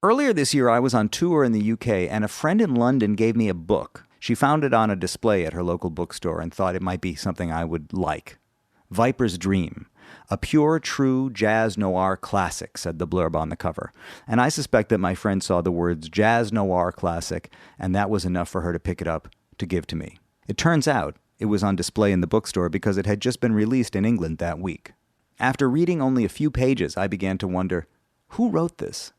Earlier this year, I was on tour in the UK, and a friend in London gave me a book. She found it on a display at her local bookstore and thought it might be something I would like. Viper's Dream, a pure, true jazz noir classic, said the blurb on the cover. And I suspect that my friend saw the words Jazz Noir classic, and that was enough for her to pick it up to give to me. It turns out it was on display in the bookstore because it had just been released in England that week. After reading only a few pages, I began to wonder, who wrote this?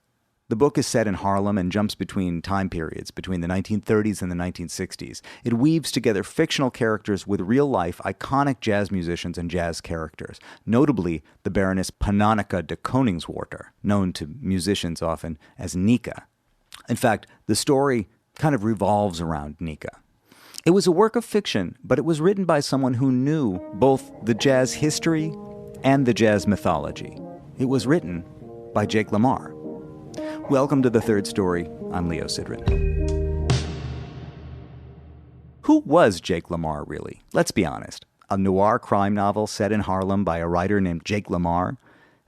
The book is set in Harlem and jumps between time periods, between the 1930s and the 1960s. It weaves together fictional characters with real-life, iconic jazz musicians and jazz characters, notably the Baroness Panonica de Koningswater, known to musicians often as Nika. In fact, the story kind of revolves around Nika. It was a work of fiction, but it was written by someone who knew both the jazz history and the jazz mythology. It was written by Jake Lamar. Welcome to The Third Story. I'm Leo Sidran. Who was Jake Lamar, really? Let's be honest. A noir crime novel set in Harlem by a writer named Jake Lamar?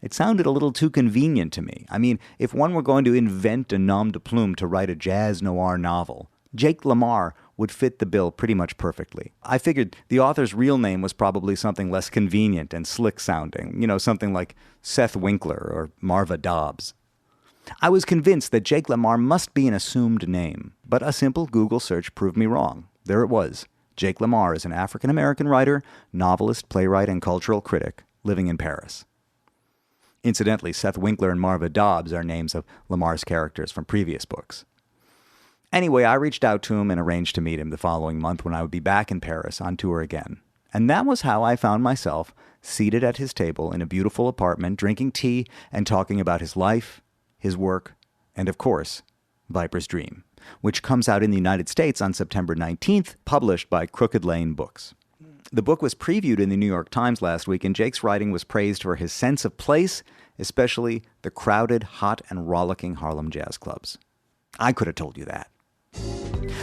It sounded a little too convenient to me. I mean, if one were going to invent a nom de plume to write a jazz noir novel, Jake Lamar would fit the bill pretty much perfectly. I figured the author's real name was probably something less convenient and slick-sounding, something like Seth Winkler or Marva Dobbs. I was convinced that Jake Lamar must be an assumed name, but a simple Google search proved me wrong. There it was. Jake Lamar is an African-American writer, novelist, playwright, and cultural critic living in Paris. Incidentally, Seth Winkler and Marva Dobbs are names of Lamar's characters from previous books. Anyway, I reached out to him and arranged to meet him the following month when I would be back in Paris on tour again. And that was how I found myself seated at his table in a beautiful apartment, drinking tea and talking about his life, his work, and of course, Viper's Dream, which comes out in the United States on September 19th, published by Crooked Lane Books. The book was previewed in the New York Times last week, and Jake's writing was praised for his sense of place, especially the crowded, hot, and rollicking Harlem jazz clubs. I could have told you that.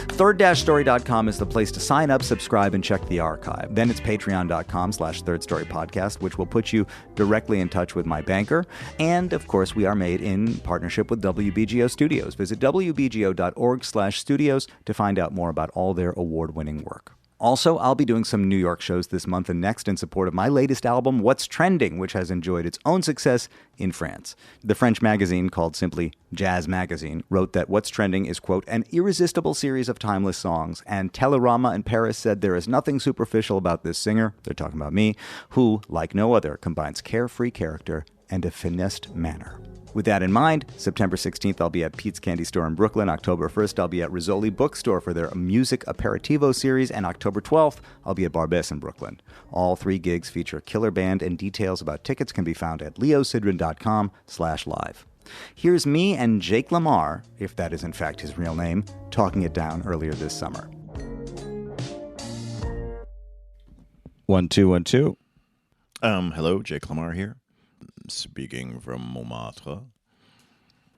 Third-story.com is the place to sign up, subscribe, and check the archive. Then it's patreon.com/thirdstorypodcast, which will put you directly in touch with my banker. And, of course, we are made in partnership with WBGO Studios. Visit wbgo.org/studios to find out more about all their award-winning work. Also, I'll be doing some New York shows this month and next in support of my latest album, What's Trending, which has enjoyed its own success in France. The French magazine, called simply Jazz Magazine, wrote that What's Trending is, quote, an irresistible series of timeless songs, and Télérama in Paris said there is nothing superficial about this singer, they're talking about me, who, like no other, combines carefree character and a finessed manner. With that in mind, September 16th, I'll be at Pete's Candy Store in Brooklyn. October 1st, I'll be at Rizzoli Bookstore for their Music Aperitivo series. And October 12th, I'll be at Barbès in Brooklyn. All three gigs feature a killer band, and details about tickets can be found at leosidran.com/live. Here's me and Jake Lamar, if that is in fact his real name, talking it down earlier this summer. 1 2 1 2. Hello, Jake Lamar here. Speaking from Montmartre.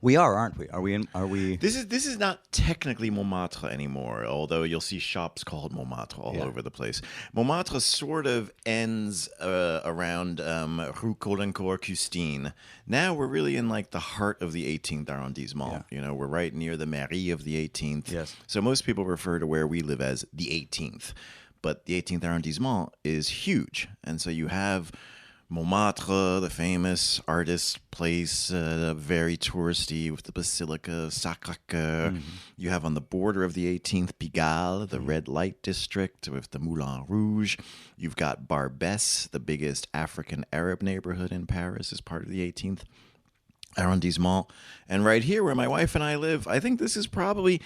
We are, aren't we? Are we? This is not technically Montmartre anymore, although you'll see shops called Montmartre all over the place. Montmartre sort of ends around Rue Caulaincourt-Custine. Now we're really in like the heart of the 18th arrondissement. Yeah. We're right near the Mairie of the 18th. Yes. So most people refer to where we live as the 18th, but the 18th arrondissement is huge, and so you have Montmartre, the famous artist place, very touristy with the Basilica of Sacré-Cœur. Mm-hmm. You have on the border of the 18th Pigalle, the red light district with the Moulin Rouge. You've got Barbès, the biggest African Arab neighborhood in Paris, is part of the 18th arrondissement. And right here where my wife and I live, I think this is probably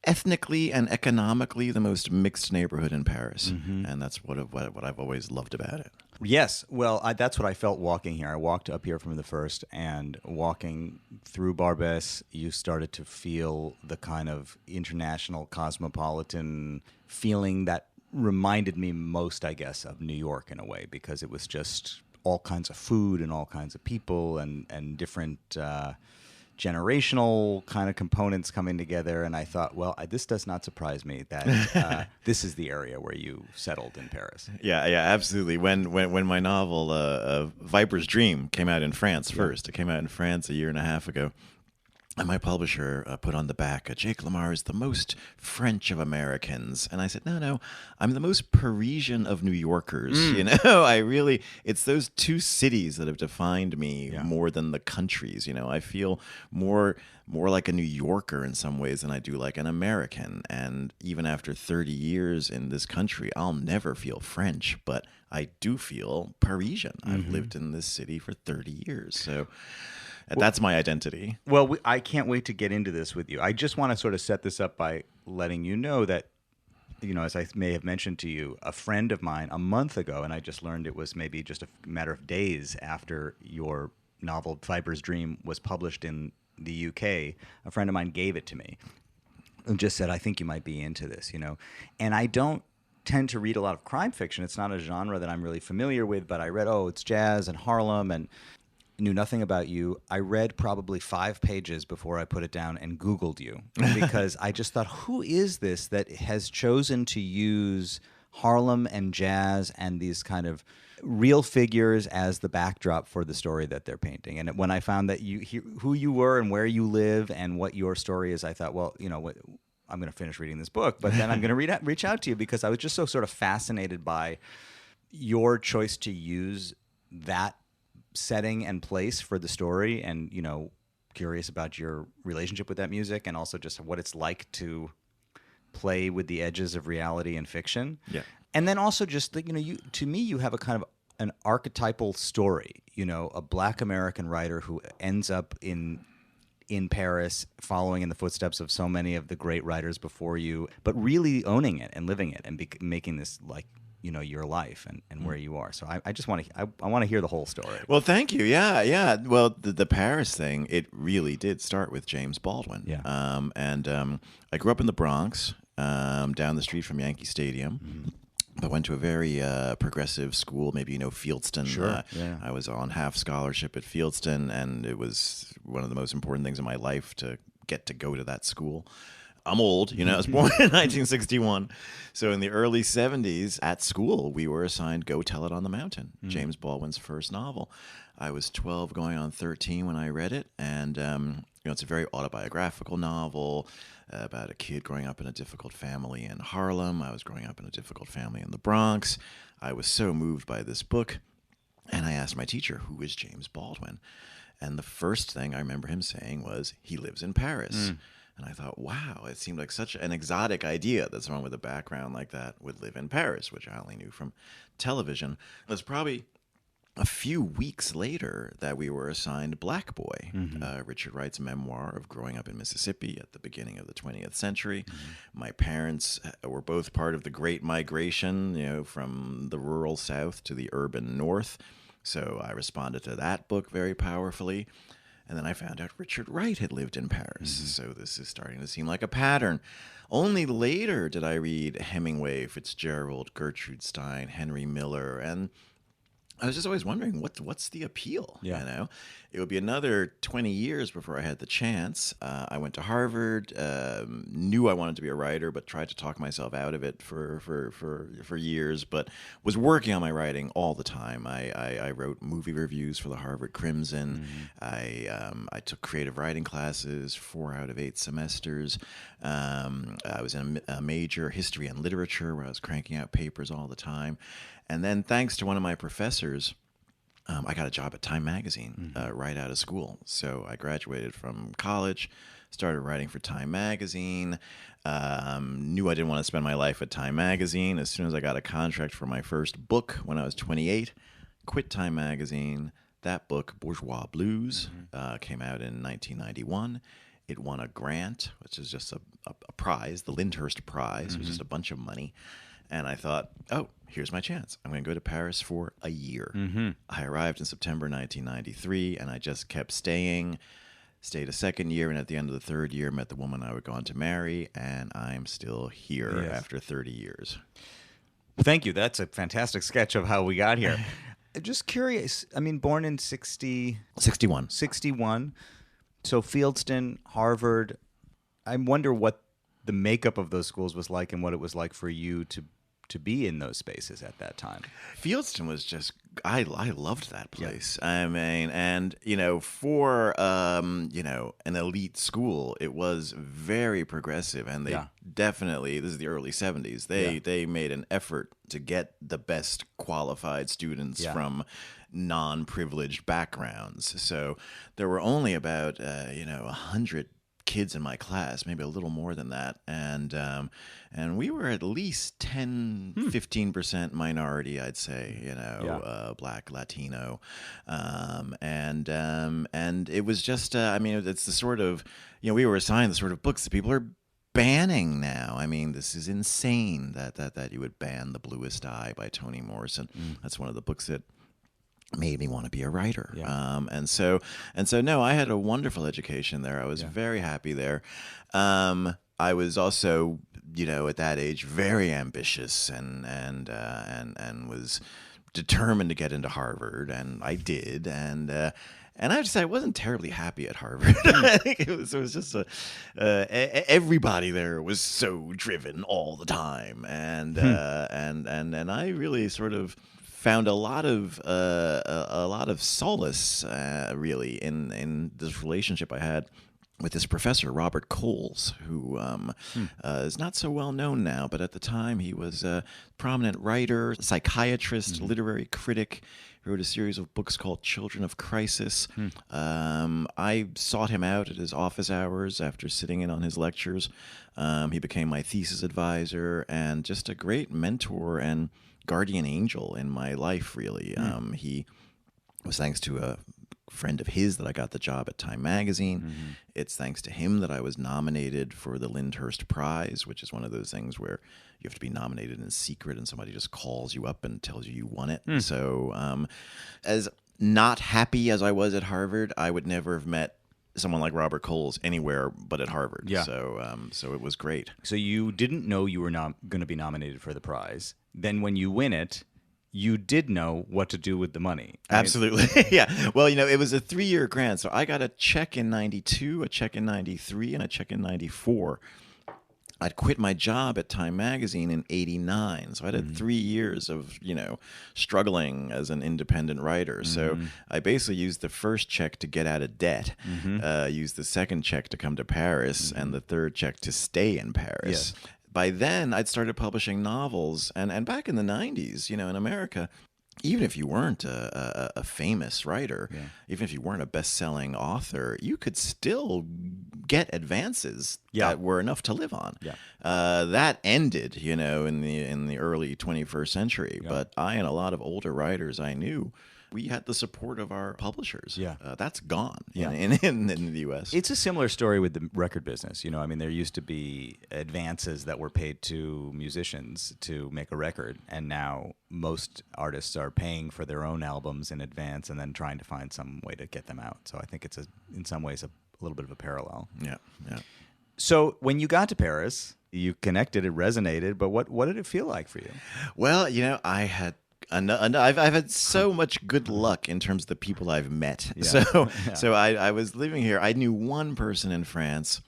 ethnically and economically the most mixed neighborhood in Paris. Mm-hmm. And that's what I've always loved about it. Yes. Well, that's what I felt walking here. I walked up here from the first, and walking through Barbès, you started to feel the kind of international cosmopolitan feeling that reminded me most, I guess, of New York in a way, because it was just all kinds of food and all kinds of people and different generational kind of components coming together. And I thought, well, this does not surprise me that this is the area where you settled in Paris. Yeah, absolutely. When my novel Viper's Dream came out in France first, it came out in France a year and a half ago. And my publisher put on the back, Jake Lamar is the most French of Americans. And I said, no, I'm the most Parisian of New Yorkers. You know, it's those two cities that have defined me more than the countries. You know, I feel more like a New Yorker in some ways than I do like an American. And even after 30 years in this country, I'll never feel French, but I do feel Parisian. I've lived in this city for 30 years. So that's my identity. Well, I can't wait to get into this with you. I just want to sort of set this up by letting you know that, you know, as I may have mentioned to you, a friend of mine a month ago, and I just learned it was maybe just a matter of days after your novel Viper's Dream was published in the UK, a friend of mine gave it to me and just said, I think you might be into this, you know. And I don't tend to read a lot of crime fiction. It's not a genre that I'm really familiar with, but I read, it's Jazz and Harlem, and knew nothing about you. I read probably 5 pages before I put it down and Googled you because I just thought, who is this that has chosen to use Harlem and jazz and these kind of real figures as the backdrop for the story that they're painting? And when I found that who you were and where you live and what your story is, I thought, well, you know what, I'm going to finish reading this book, but then I'm going to reach out to you because I was just so sort of fascinated by your choice to use that setting and place for the story, and, you know, curious about your relationship with that music and also just what it's like to play with the edges of reality and fiction. Yeah. And then also just, you know, to me, you have a kind of an archetypal story, you know, a Black American writer who ends up in Paris, following in the footsteps of so many of the great writers before you, but really owning it and living it and making this, like, you know, your life and where you are. So I just want to I want to hear the whole story. Well, thank you. Yeah. Well, the Paris thing, it really did start with James Baldwin. Yeah. I grew up in the Bronx, down the street from Yankee Stadium. I went to a very progressive school, maybe you know Fieldston. Sure. Yeah. I was on half scholarship at Fieldston, and it was one of the most important things in my life to get to go to that school. I'm old, you know, I was born in 1961. So in the early 70s at school, we were assigned Go Tell It on the Mountain, James Baldwin's first novel. I was 12 going on 13 when I read it. And, you know, it's a very autobiographical novel about a kid growing up in a difficult family in Harlem. I was growing up in a difficult family in the Bronx. I was so moved by this book. And I asked my teacher, who is James Baldwin? And the first thing I remember him saying was, he lives in Paris. And I thought, wow, it seemed like such an exotic idea that someone with a background like that would live in Paris, which I only knew from television. It was probably a few weeks later that we were assigned Black Boy, Richard Wright's memoir of growing up in Mississippi at the beginning of the 20th century. My parents were both part of the Great Migration, you know, from the rural South to the urban North. So I responded to that book very powerfully. And then I found out Richard Wright had lived in Paris. So this is starting to seem like a pattern. Only later did I read Hemingway, Fitzgerald, Gertrude Stein, Henry Miller, and I was just always wondering, what's the appeal? Yeah. You know, it would be another 20 years before I had the chance. I went to Harvard, knew I wanted to be a writer, but tried to talk myself out of it for years, but was working on my writing all the time. I wrote movie reviews for the Harvard Crimson. I took creative writing classes 4 out of 8 semesters. I was in a major history and literature where I was cranking out papers all the time. And then thanks to one of my professors, I got a job at Time Magazine right out of school. So I graduated from college, started writing for Time Magazine, knew I didn't want to spend my life at Time Magazine. As soon as I got a contract for my first book when I was 28, quit Time Magazine. That book, Bourgeois Blues, came out in 1991. It won a grant, which is just a prize, the Lyndhurst Prize, which is just a bunch of money. And I thought, oh, here's my chance. I'm going to go to Paris for a year. I arrived in September 1993, and I just kept staying. Stayed a second year, and at the end of the third year, met the woman I would go on to marry, and I'm still here after 30 years. Well, thank you. That's a fantastic sketch of how we got here. Just curious. I mean, born in 61. So Fieldston, Harvard. I wonder what the makeup of those schools was like and what it was like for you to to be in those spaces at that time. Fieldston was just, I loved that place. Yeah. I mean, and, for, an elite school, it was very progressive, and they definitely, this is the early 70s, they made an effort to get the best qualified students from non-privileged backgrounds. So there were only about, 100 kids in my class, maybe a little more than that, and we were at least 15% minority, I'd say, Black, Latino, and it was just, it's the sort of, we were assigned the sort of books that people are banning now. I mean, this is insane that you would ban The Bluest Eye by Toni Morrison. That's one of the books that made me want to be a writer. Yeah. And so no, I had a wonderful education there. I was very happy there. I was also, at that age, very ambitious and was determined to get into Harvard, and I did. And I have to say, I wasn't terribly happy at Harvard. I think it was just everybody there was so driven all the time, and I really sort of found a lot of solace, really, in this relationship I had with this professor, Robert Coles, who is not so well known now, but at the time he was a prominent writer, psychiatrist, literary critic. He wrote a series of books called Children of Crisis. I sought him out at his office hours after sitting in on his lectures. He became my thesis advisor and just a great mentor and guardian angel in my life, really. He was thanks to a friend of his that I got the job at Time Magazine. It's thanks to him that I was nominated for the Lyndhurst Prize, which is one of those things where you have to be nominated in secret and somebody just calls you up and tells you won it. So as not happy as I was at Harvard, I would never have met someone like Robert Coles anywhere but at Harvard. Yeah. So it was great. So you didn't know you were not going to be nominated for the prize. Then when you win it, you did know what to do with the money. Absolutely. Yeah. Well, it was a 3-year grant. So I got a check in 92, a check in 93, and a check in 94. I'd quit my job at Time Magazine in 89. So I had 3 years of, struggling as an independent writer. So I basically used the first check to get out of debt, used the second check to come to Paris, and the third check to stay in Paris. Yeah. By then, I'd started publishing novels. And back in the 90s, in America, even if you weren't a famous writer, even if you weren't a best-selling author, you could still get advances that were enough to live on. Yeah. That ended, in the early 21st century. Yeah. But I and a lot of older writers I knew, we had the support of our publishers. Yeah. That's gone in the U.S. It's a similar story with the record business. There used to be advances that were paid to musicians to make a record, and now most artists are paying for their own albums in advance and then trying to find some way to get them out. So I think it's in some ways a little bit of a parallel. Yeah, yeah. So when you got to Paris, you connected, it resonated, but what did it feel like for you? Well, I had I've had so much good luck in terms of the people I've met. Yeah. So I was living here. I knew one person in France.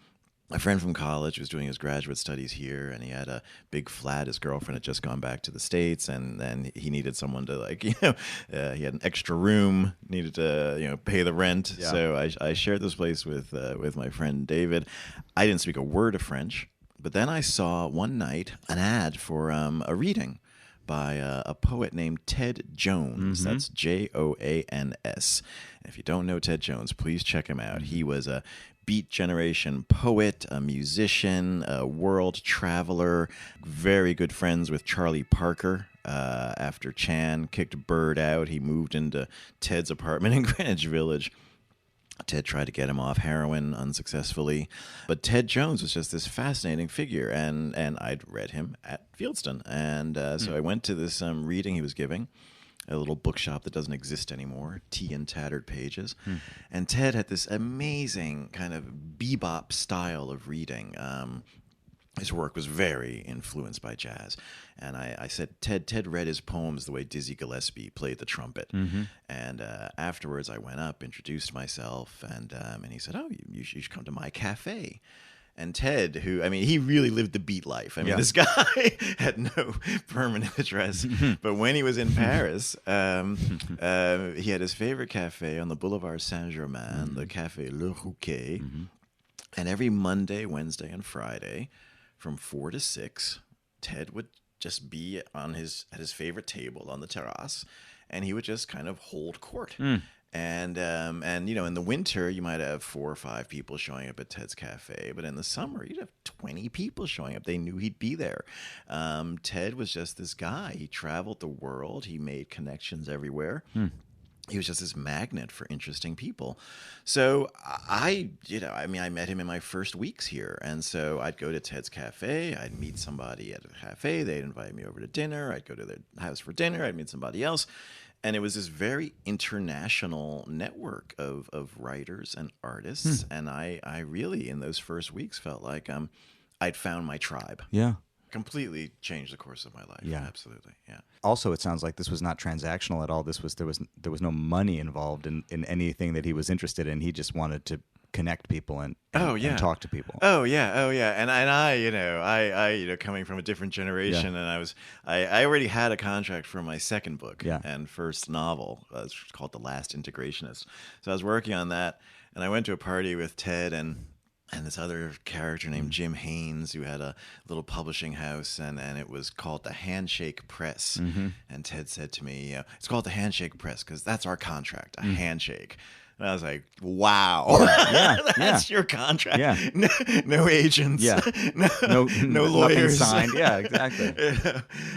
A friend from college was doing his graduate studies here, and he had a big flat. His girlfriend had just gone back to the States, and then he needed someone to he had an extra room, needed to pay the rent. Yeah. So I shared this place with my friend David. I didn't speak a word of French, but then I saw one night an ad for a reading by a poet named Ted Jones. That's Joans. And if you don't know Ted Jones, please check him out. He was a Beat Generation poet, a musician, a world traveler, very good friends with Charlie Parker. After Chan kicked Bird out, he moved into Ted's apartment in Greenwich Village. Ted tried to get him off heroin unsuccessfully. But Ted Jones was just this fascinating figure, and I'd read him at Fieldston. And so I went to this reading he was giving, a little bookshop that doesn't exist anymore, Tea and Tattered Pages. And Ted had this amazing kind of bebop style of reading. His work was very influenced by jazz. And I said, Ted read his poems the way Dizzy Gillespie played the trumpet. And afterwards I went up, introduced myself, and he said, oh, you should come to my cafe. And Ted, who, I mean, he really lived the beat life. I mean, this guy had no permanent address. But when he was in Paris, he had his favorite cafe on the Boulevard Saint-Germain, the Café Le Rouquet. And every Monday, Wednesday, and Friday, from 4 to 6, Ted would just be at his favorite table on the terrace, and he would just kind of hold court. And you know, in the winter, you might have 4 or 5 people showing up at Ted's Cafe, but in the summer, you'd have 20 people showing up. They knew he'd be there. Ted was just this guy. He traveled the world. He made connections everywhere. He was just this magnet for interesting people. So I met him in my first weeks here. And so I'd go to Ted's Cafe. I'd meet somebody at a cafe. They'd invite me over to dinner. I'd go to their house for dinner. I'd meet somebody else. And it was this very international network of writers and artists. And I really, in those first weeks, felt like I'd found my tribe. Yeah. Completely changed the course of my life. Yeah. Absolutely. Yeah. Also, it sounds like this was not transactional at all. There was no money involved in anything that he was interested in. He just wanted to connect people and talk to people. Oh yeah. And I, I coming from a different generation, and I already had a contract for my second book and first novel. It's called The Last Integrationist. So I was working on that, and I went to a party with Ted and this other character named Jim Haynes, who had a little publishing house, and it was called the Handshake Press. And Ted said to me, it's called the Handshake Press because that's our contract, a handshake. And I was like, wow, that's your contract. Yeah. No agents. Yeah. No lawyers. Nothing signed. Yeah, exactly.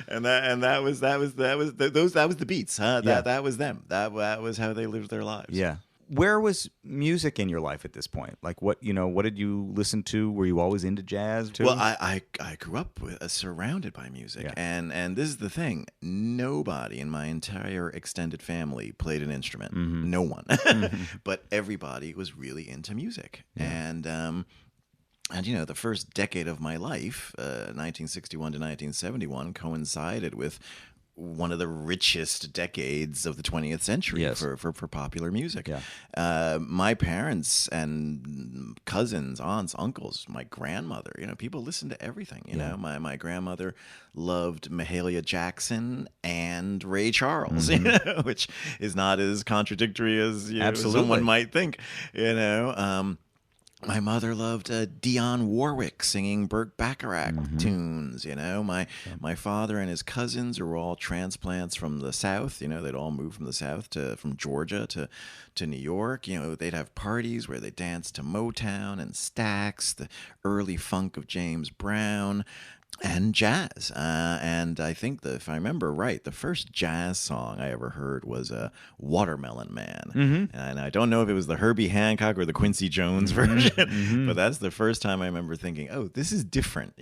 And that was the Beats. That was them. That was how they lived their lives. Yeah. Where was music in your life at this point? Like what did you listen to? Were you always into jazz too? Well, I grew up surrounded by music, and this is the thing: nobody in my entire extended family played an instrument. No one, but everybody was really into music, and you know, the first decade of my life, 1961 to 1971, coincided with one of the richest decades of the 20th century for popular music. My parents and cousins, aunts, uncles, my grandmother, people listened to everything. You know, my grandmother loved Mahalia Jackson and Ray Charles, which is not as contradictory as someone might think. My mother loved Dionne Warwick singing Burt Bacharach tunes. My father and his cousins were all transplants from the South. They'd all moved from the South from Georgia to New York. They'd have parties where they danced to Motown and Stax, the early funk of James Brown, and jazz. And I think if I remember right, the first jazz song I ever heard was Watermelon Man. And I don't know if it was the Herbie Hancock or the Quincy Jones version, but that's the first time I remember thinking, oh, this is different,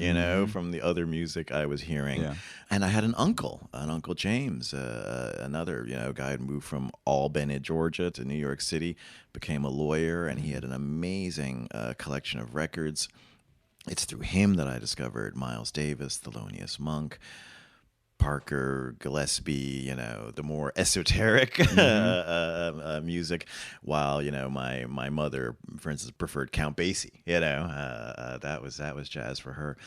from the other music I was hearing. And I had an uncle James, another, guy who moved from Albany, Georgia to New York City, became a lawyer, and he had an amazing collection of records. It's through him that I discovered Miles Davis, Thelonious Monk, Parker, Gillespie, the more esoteric music, while, my mother, for instance, preferred Count Basie. That was jazz for her.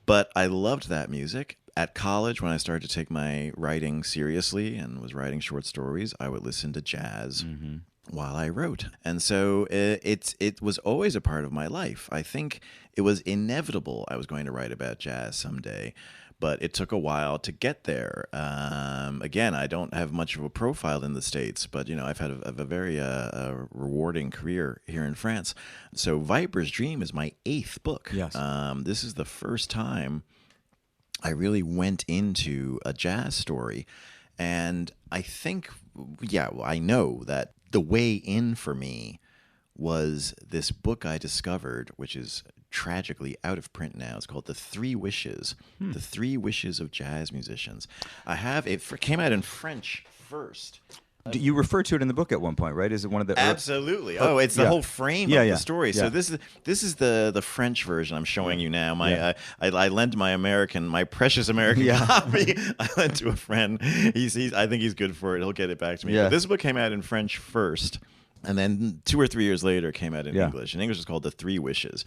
But I loved that music. At college, when I started to take my writing seriously and was writing short stories, I would listen to jazz while I wrote. And so it was always a part of my life. I think it was inevitable I was going to write about jazz someday, but it took a while to get there. Again, I don't have much of a profile in the States, but I've had a very rewarding career here in France. So Viper's Dream is my 8th book. Yes. This is the first time I really went into a jazz story. And I think, I know that the way in for me was this book I discovered, which is tragically out of print now. It's called The Three Wishes, The Three Wishes of Jazz Musicians. It came out in French first. You refer to it in the book at one point, right? Is it one of the... Absolutely. It's the whole frame of the story. Yeah. So this is the French version I'm showing you now. I lent my precious American copy. I lent to a friend. I think he's good for it. He'll get it back to me. Yeah. But this book came out in French first. And then 2 or 3 years later, it came out in Yeah. English. In English, it's called The Three Wishes.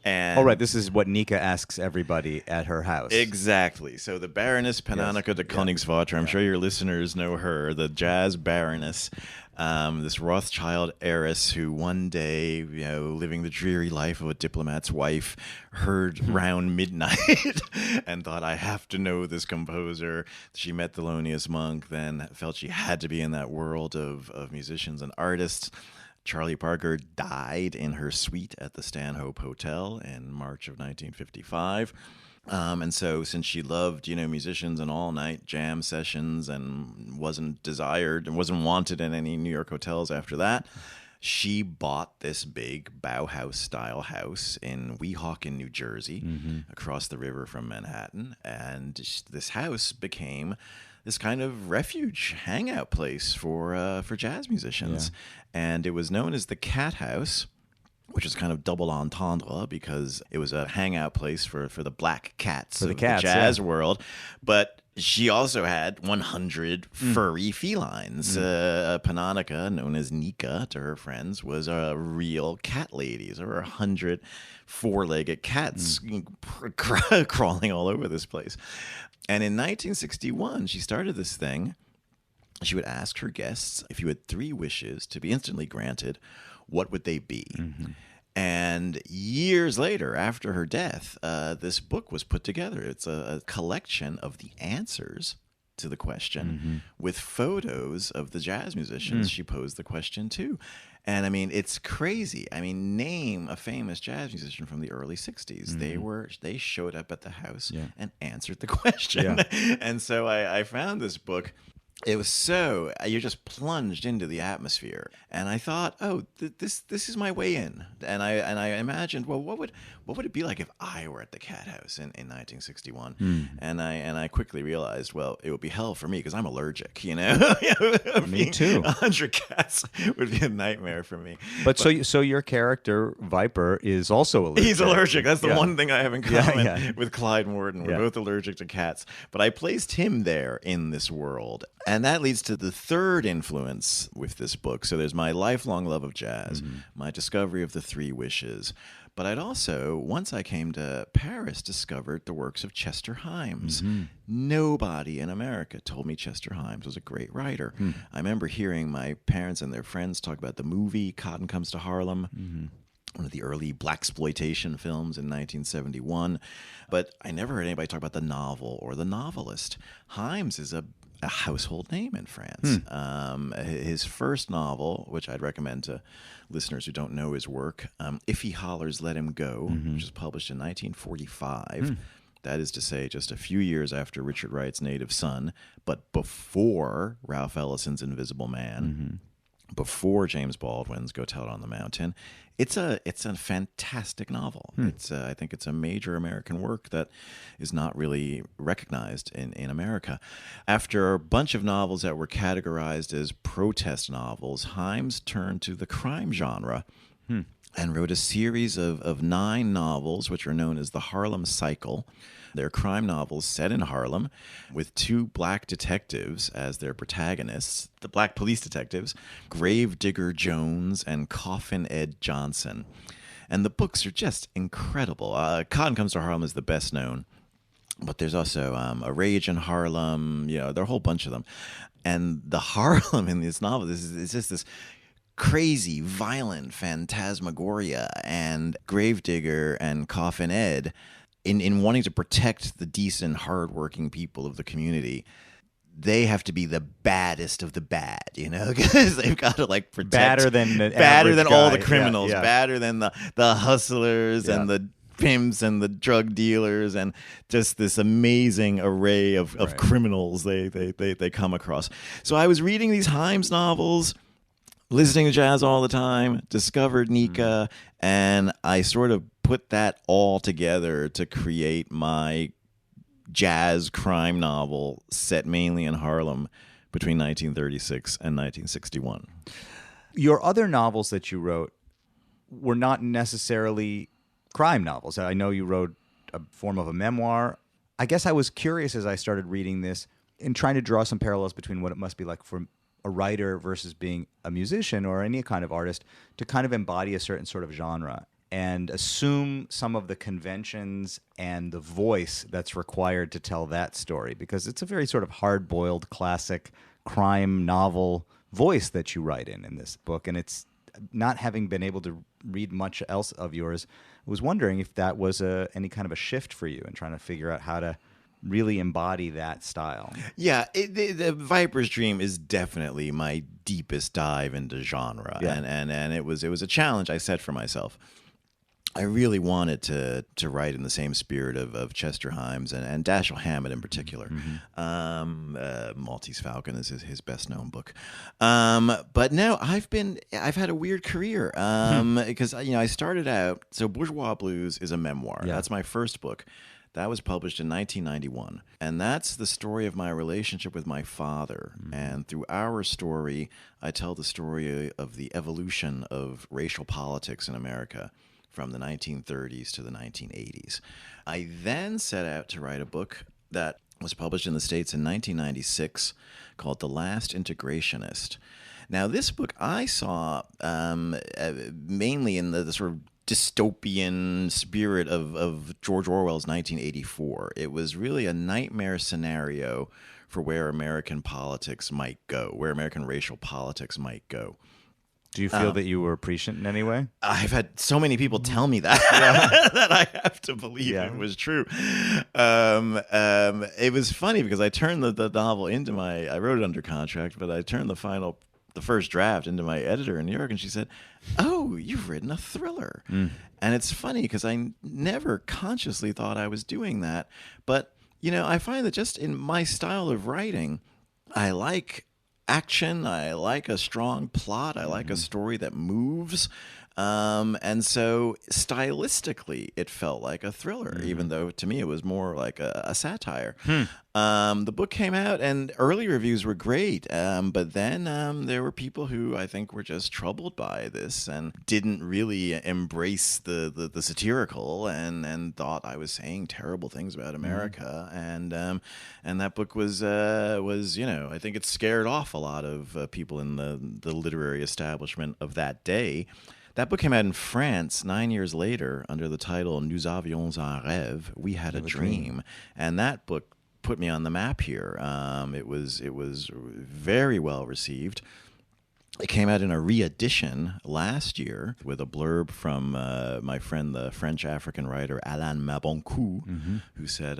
And Oh, right. This is what Nika asks everybody at her house. Exactly. So the Baroness Pannonica de Koningswater, I'm sure your listeners know her, the jazz baroness, this Rothschild heiress who one day, living the dreary life of a diplomat's wife, heard round midnight and thought, I have to know this composer. She met Thelonious Monk, then felt she had to be in that world of musicians and artists. Charlie Parker died in her suite at the Stanhope Hotel in March of 1955. And so since she loved, musicians and all-night jam sessions and wasn't desired and wasn't wanted in any New York hotels after that, she bought this big Bauhaus-style house in Weehawken, New Jersey, across the river from Manhattan. And this house became this kind of refuge hangout place for jazz musicians. Yeah. And it was known as the Cat House, which is kind of double entendre because it was a hangout place for the black cats of the jazz world. But she also had 100 furry felines. Pannonica, known as Nika to her friends, was a real cat lady. There were 100 four-legged cats crawling all over this place. And in 1961, she started this thing. She would ask her guests, if you had 3 wishes to be instantly granted, what would they be? And years later, after her death, this book was put together. It's a collection of the answers to the question with photos of the jazz musicians she posed the question to. And I mean, it's crazy. I mean, name a famous jazz musician from the early 60s. They showed up at the house and answered the question. Yeah. And so I found this book. It was so, you're just plunged into the atmosphere. And I thought, this is my way in. And I imagined, well, what would it be like if I were at the Cat House in 1961? And I quickly realized, well, it would be hell for me because I'm allergic, Me too. 100 cats would be a nightmare for me. But so your character, Viper, is also allergic. He's allergic. That's the one thing I have in common with Clyde Morton. We're both allergic to cats. But I placed him there in this world. And that leads to the third influence with this book. So there's my lifelong love of jazz, my discovery of the 3 wishes. But I'd also, once I came to Paris, discovered the works of Chester Himes. Nobody in America told me Chester Himes was a great writer. I remember hearing my parents and their friends talk about the movie Cotton Comes to Harlem. One of the early blaxploitation films in 1971. But I never heard anybody talk about the novel or the novelist. Himes is a household name in France. His first novel, which I'd recommend to listeners who don't know his work, If He Hollers, Let Him Go, which was published in 1945. That is to say, just a few years after Richard Wright's Native Son, but before Ralph Ellison's Invisible Man, before James Baldwin's Go Tell It on the Mountain. It's a fantastic novel. I think it's a major American work that is not really recognized in America. After a bunch of novels that were categorized as protest novels, Himes turned to the crime genre and wrote a series of 9 novels, which are known as the Harlem Cycle. They're crime novels set in Harlem with 2 black detectives as their protagonists, the black police detectives, Gravedigger Jones and Coffin Ed Johnson. And the books are just incredible. Cotton Comes to Harlem is the best known, but there's also A Rage in Harlem. There are a whole bunch of them. And the Harlem in this novel is just this crazy, violent phantasmagoria. And Gravedigger and Coffin Ed, in wanting to protect the decent, hardworking people of the community, they have to be the baddest of the bad, because they've got to protect badder than all the criminals, badder than the hustlers and the pimps and the drug dealers and just this amazing array of criminals they come across. So I was reading these Himes novels, listening to jazz all the time, discovered Nika, and I sort of put that all together to create my jazz crime novel set mainly in Harlem between 1936 and 1961. Your other novels that you wrote were not necessarily crime novels. I know you wrote a form of a memoir. I guess I was curious as I started reading this and trying to draw some parallels between what it must be like for a writer versus being a musician or any kind of artist to kind of embody a certain sort of genre and assume some of the conventions and the voice that's required to tell that story, because it's a very sort of hard-boiled classic crime novel voice that you write in this book. And it's not having been able to read much else of yours, I was wondering if that was any kind of a shift for you in trying to figure out how to really embody that style. Yeah, the Viper's Dream is definitely my deepest dive into genre, and it was a challenge I set for myself. I really wanted to write in the same spirit of Chester Himes and Dashiell Hammett in particular. Maltese Falcon is his best known book. But no, I've had a weird career because I started out. So Bourgeois Blues is a memoir. Yeah. That's my first book. That was published in 1991. And that's the story of my relationship with my father. And through our story, I tell the story of the evolution of racial politics in America from the 1930s to the 1980s. I then set out to write a book that was published in the States in 1996 called The Last Integrationist. Now, this book I saw mainly in the sort of dystopian spirit of George Orwell's 1984. It was really a nightmare scenario for where American politics might go, where American racial politics might go. Do you feel that you were prescient in any way? I've had so many people tell me that that I have to believe it was true. It was funny because I turned the novel into I wrote it under contract, but I turned the first draft into my editor in New York, and she said, "Oh, you've written a thriller." And it's funny because I never consciously thought I was doing that. But, I find that just in my style of writing, I like action. I like a strong plot. I like a story that moves. And so stylistically, it felt like a thriller, even though to me it was more like a satire. The book came out and early reviews were great. But then there were people who I think were just troubled by this and didn't really embrace the satirical and thought I was saying terrible things about America. And that book was I think it scared off a lot of people in the literary establishment of that day. That book came out in France 9 years later under the title Nous avions un rêve, We Had a Dream. And that book put me on the map here. It was very well received. It came out in a re-edition last year with a blurb from my friend, the French African writer Alain Maboncou, who said,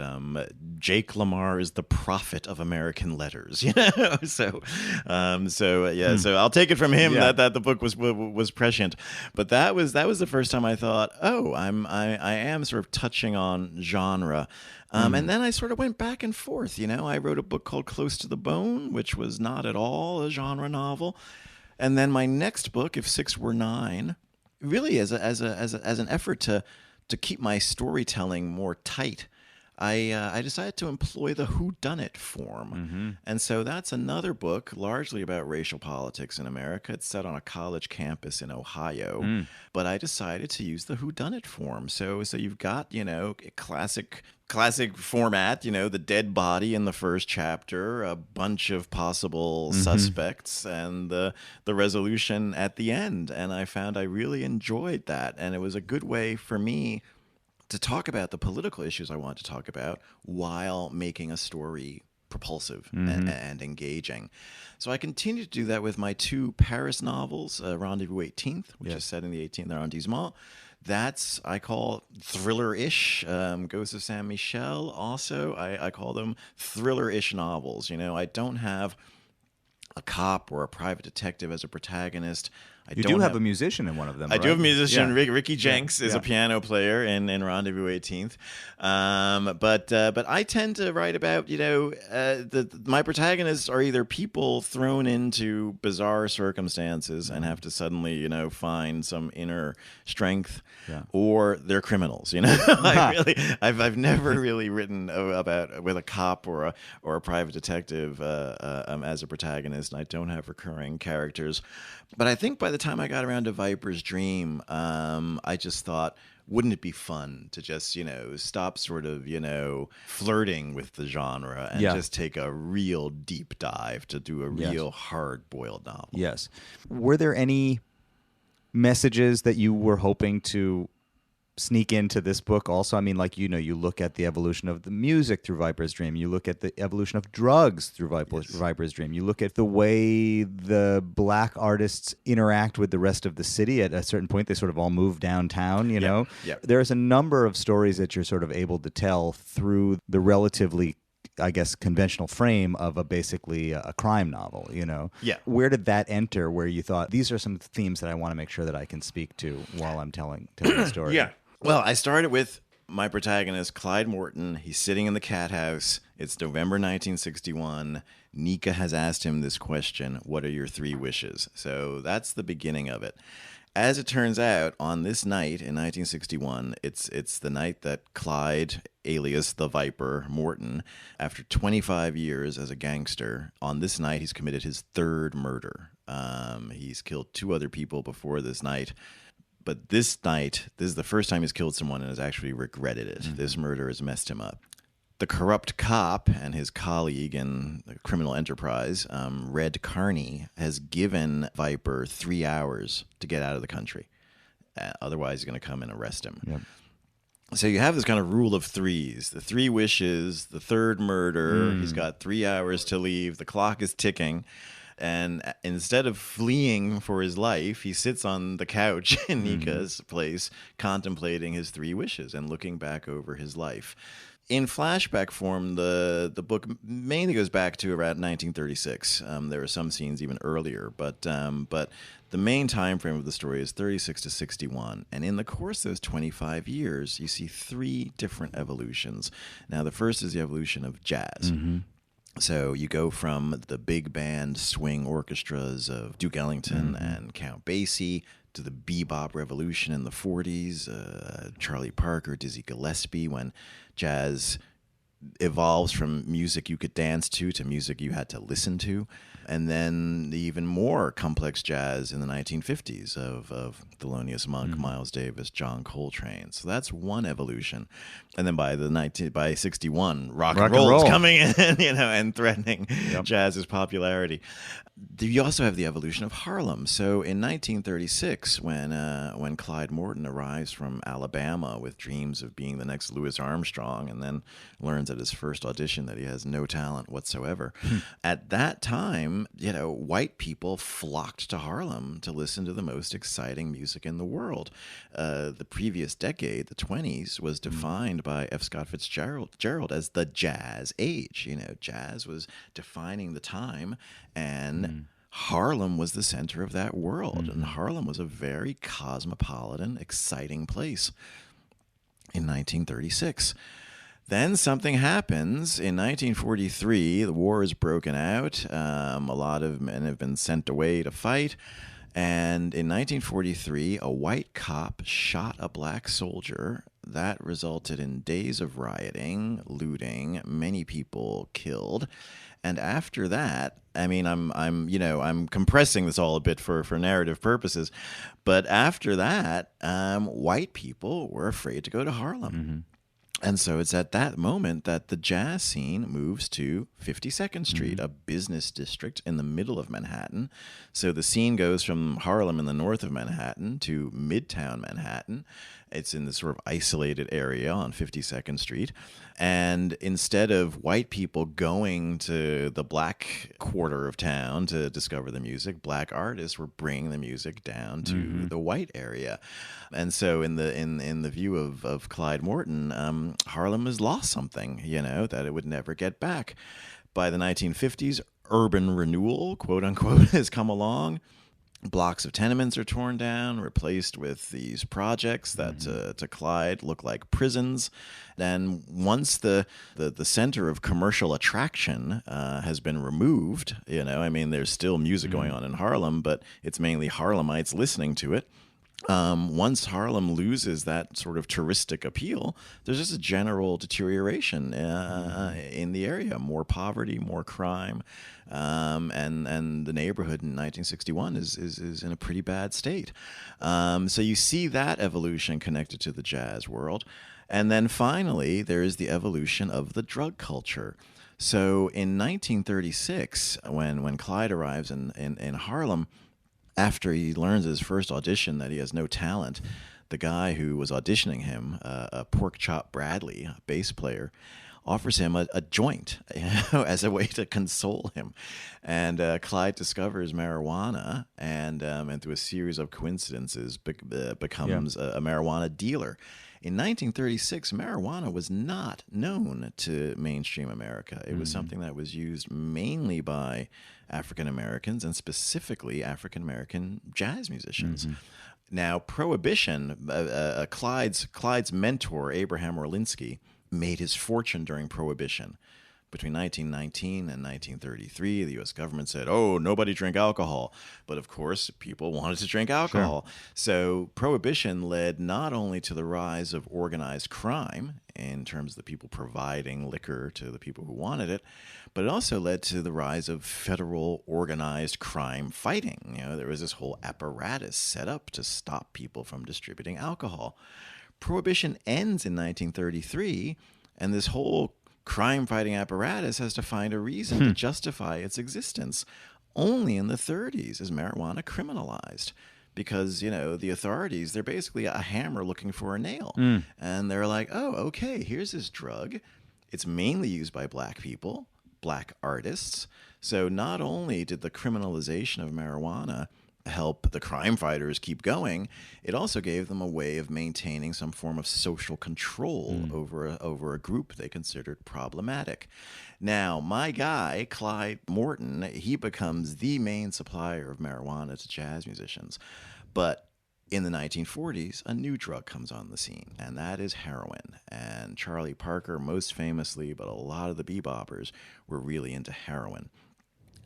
Jake Lamar is the prophet of American letters. So I'll take it from him that the book was prescient. But that was the first time I thought, I am sort of touching on genre. And then I sort of went back and forth. I wrote a book called Close to the Bone, which was not at all a genre novel. And then my next book, If Six Were Nine, really as an effort to keep my storytelling more tight, I decided to employ the whodunit form. And so that's another book largely about racial politics in America. It's set on a college campus in Ohio. But I decided to use the whodunit form. So you've got, a classic format, the dead body in the first chapter, a bunch of possible suspects, and the resolution at the end. And I found I really enjoyed that. And it was a good way for me to talk about the political issues I want to talk about while making a story propulsive and engaging. So I continue to do that with my two Paris novels, Rendezvous 18th, which is set in the 18th arrondissement. That's, I call thriller-ish. Ghosts of Saint Michel also, I call them thriller-ish novels. I don't have a cop or a private detective as a protagonist. You do have a musician in one of them, I right? do have a musician. Ricky Jenks is a piano player in Rendezvous 18th. But I tend to write about, my protagonists are either people thrown into bizarre circumstances and have to suddenly, find some inner strength, or they're criminals. I've never really written about with a cop or a private detective as a protagonist. And I don't have recurring characters. But I think by the time I got around to Viper's Dream, I just thought, wouldn't it be fun to just, stop sort of, flirting with the genre and just take a real deep dive to do a real hard-boiled novel? Yes. Were there any messages that you were hoping to sneak into this book also? I mean, like, you look at the evolution of the music through Viper's Dream. You look at the evolution of drugs through Viper's Dream. You look at the way the black artists interact with the rest of the city. At a certain point, they sort of all move downtown, you know? Yep. There's a number of stories that you're sort of able to tell through the relatively, I guess, conventional frame of basically a crime novel, Yeah. Where did that enter, where you thought, these are some themes that I want to make sure that I can speak to while I'm telling the story? Yeah. Well, I started with my protagonist, Clyde Morton. He's sitting in the cat house. It's November 1961. Nika has asked him this question, what are your 3 wishes? So that's the beginning of it. As it turns out, on this night in 1961, it's the night that Clyde, alias the Viper, Morton, after 25 years as a gangster, on this night he's committed his 3rd murder. He's killed 2 other people before this night. But this night, this is the first time he's killed someone and has actually regretted it. Mm-hmm. This murder has messed him up. The corrupt cop and his colleague in the criminal enterprise, Red Carney, has given Viper 3 hours to get out of the country. Otherwise, he's going to come and arrest him. Yep. So you have this kind of rule of 3s. The 3 wishes, the 3rd murder. He's got 3 hours to leave. The clock is ticking. And instead of fleeing for his life, he sits on the couch in Nika's place, contemplating his 3 wishes and looking back over his life. In flashback form, the book mainly goes back to around 1936. There are some scenes even earlier, but the main time frame of the story is 36 to 61. And in the course of those 25 years, you see 3 different evolutions. Now, the first is the evolution of jazz. Mm-hmm. So you go from the big band swing orchestras of Duke Ellington and Count Basie to the bebop revolution in the 40s, Charlie Parker, Dizzy Gillespie, when jazz evolves from music you could dance to music you had to listen to. And then the even more complex jazz in the 1950s of Thelonious Monk, Miles Davis, John Coltrane. So that's one evolution. And then by 61, rock and roll is coming in, and threatening jazz's popularity. You also have the evolution of Harlem. So in 1936, when Clyde Morton arrives from Alabama with dreams of being the next Louis Armstrong, and then learns at his first audition that he has no talent whatsoever, at that time, white people flocked to Harlem to listen to the most exciting music in the world. The previous decade, the 20s, was defined by F. Scott Fitzgerald as the jazz age. Jazz was defining the time, and Harlem was the center of that world. And Harlem was a very cosmopolitan, exciting place in 1936. Then something happens. In 1943, the war is broken out. A lot of men have been sent away to fight. And in 1943, a white cop shot a black soldier. That resulted in days of rioting, looting, many people killed. And after that, I mean, I'm compressing this all a bit for narrative purposes, but after that, white people were afraid to go to Harlem. Mm-hmm. And so it's at that moment that the jazz scene moves to 52nd Street, a business district in the middle of Manhattan. So the scene goes from Harlem in the north of Manhattan to Midtown Manhattan. It's in this sort of isolated area on 52nd Street. And instead of white people going to the black quarter of town to discover the music, black artists were bringing the music down to the white area. And so in the view of Clyde Morton, Harlem has lost something, that it would never get back. By the 1950s, urban renewal, quote unquote, has come along. Blocks of tenements are torn down, replaced with these projects that to Clyde look like prisons. And once the center of commercial attraction has been removed, there's still music going on in Harlem, but it's mainly Harlemites listening to it. Once Harlem loses that sort of touristic appeal, there's just a general deterioration in the area. More poverty, more crime, and the neighborhood in 1961 is in a pretty bad state. So you see that evolution connected to the jazz world. And then finally, there is the evolution of the drug culture. So in 1936, when Clyde arrives in Harlem, after he learns his first audition that he has no talent, the guy who was auditioning him, Pork Chop Bradley, a bass player, offers him a joint, as a way to console him. And Clyde discovers marijuana and through a series of coincidences becomes a marijuana dealer. In 1936, marijuana was not known to mainstream America. It was something that was used mainly by African Americans and specifically African American jazz musicians. Now, Prohibition, Clyde's mentor, Abraham Orlinsky, made his fortune during Prohibition. Between 1919 and 1933, the U.S. government said, oh, nobody drink alcohol. But of course, people wanted to drink alcohol. Sure. So Prohibition led not only to the rise of organized crime in terms of the people providing liquor to the people who wanted it, but it also led to the rise of federal organized crime fighting. There was this whole apparatus set up to stop people from distributing alcohol. Prohibition ends in 1933, and this whole crime-fighting apparatus has to find a reason to justify its existence. Only in the 30s is marijuana criminalized because, the authorities, they're basically a hammer looking for a nail. And they're like, oh, okay, here's this drug. It's mainly used by black people, black artists. So not only did the criminalization of marijuana help the crime fighters keep going, it also gave them a way of maintaining some form of social control over a group they considered problematic. Now, my guy, Clyde Morton, he becomes the main supplier of marijuana to jazz musicians. But in the 1940s, a new drug comes on the scene, and that is heroin. And Charlie Parker, most famously, but a lot of the beboppers were really into heroin.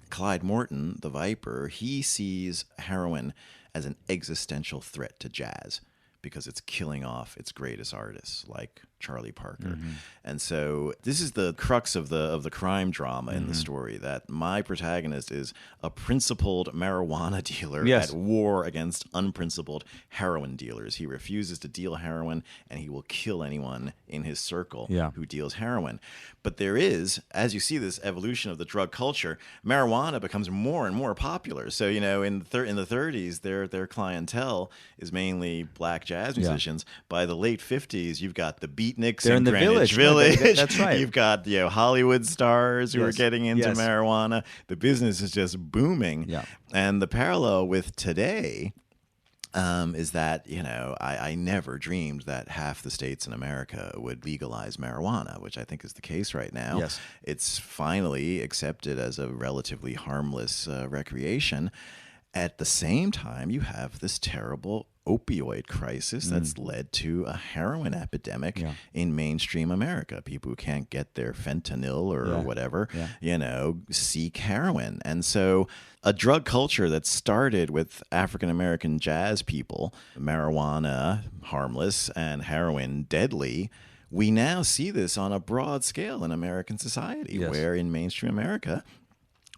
Clyde Morton, the Viper, he sees heroin as an existential threat to jazz because it's killing off its greatest artists like Charlie Parker. And so this is the crux of the crime drama in the story, that my protagonist is a principled marijuana dealer at war against unprincipled heroin dealers. He refuses to deal heroin, and he will kill anyone in his circle who deals heroin. But there is, as you see this evolution of the drug culture, marijuana becomes more and more popular. So, in the 30s, their clientele is mainly black jazz musicians. By the late 50s, you've got the beatniks in the Greenwich Village. That's right. You've got Hollywood stars who are getting into marijuana. The business is just booming. And the parallel with today is that, I never dreamed that half the states in America would legalize marijuana, which I think is the case right now. It's finally accepted as a relatively harmless recreation. At the same time, you have this terrible opioid crisis that's led to a heroin epidemic in mainstream America. People who can't get their fentanyl or whatever, seek heroin. And so a drug culture that started with African American jazz people, marijuana harmless and heroin deadly, we now see this on a broad scale in American society, where in mainstream America,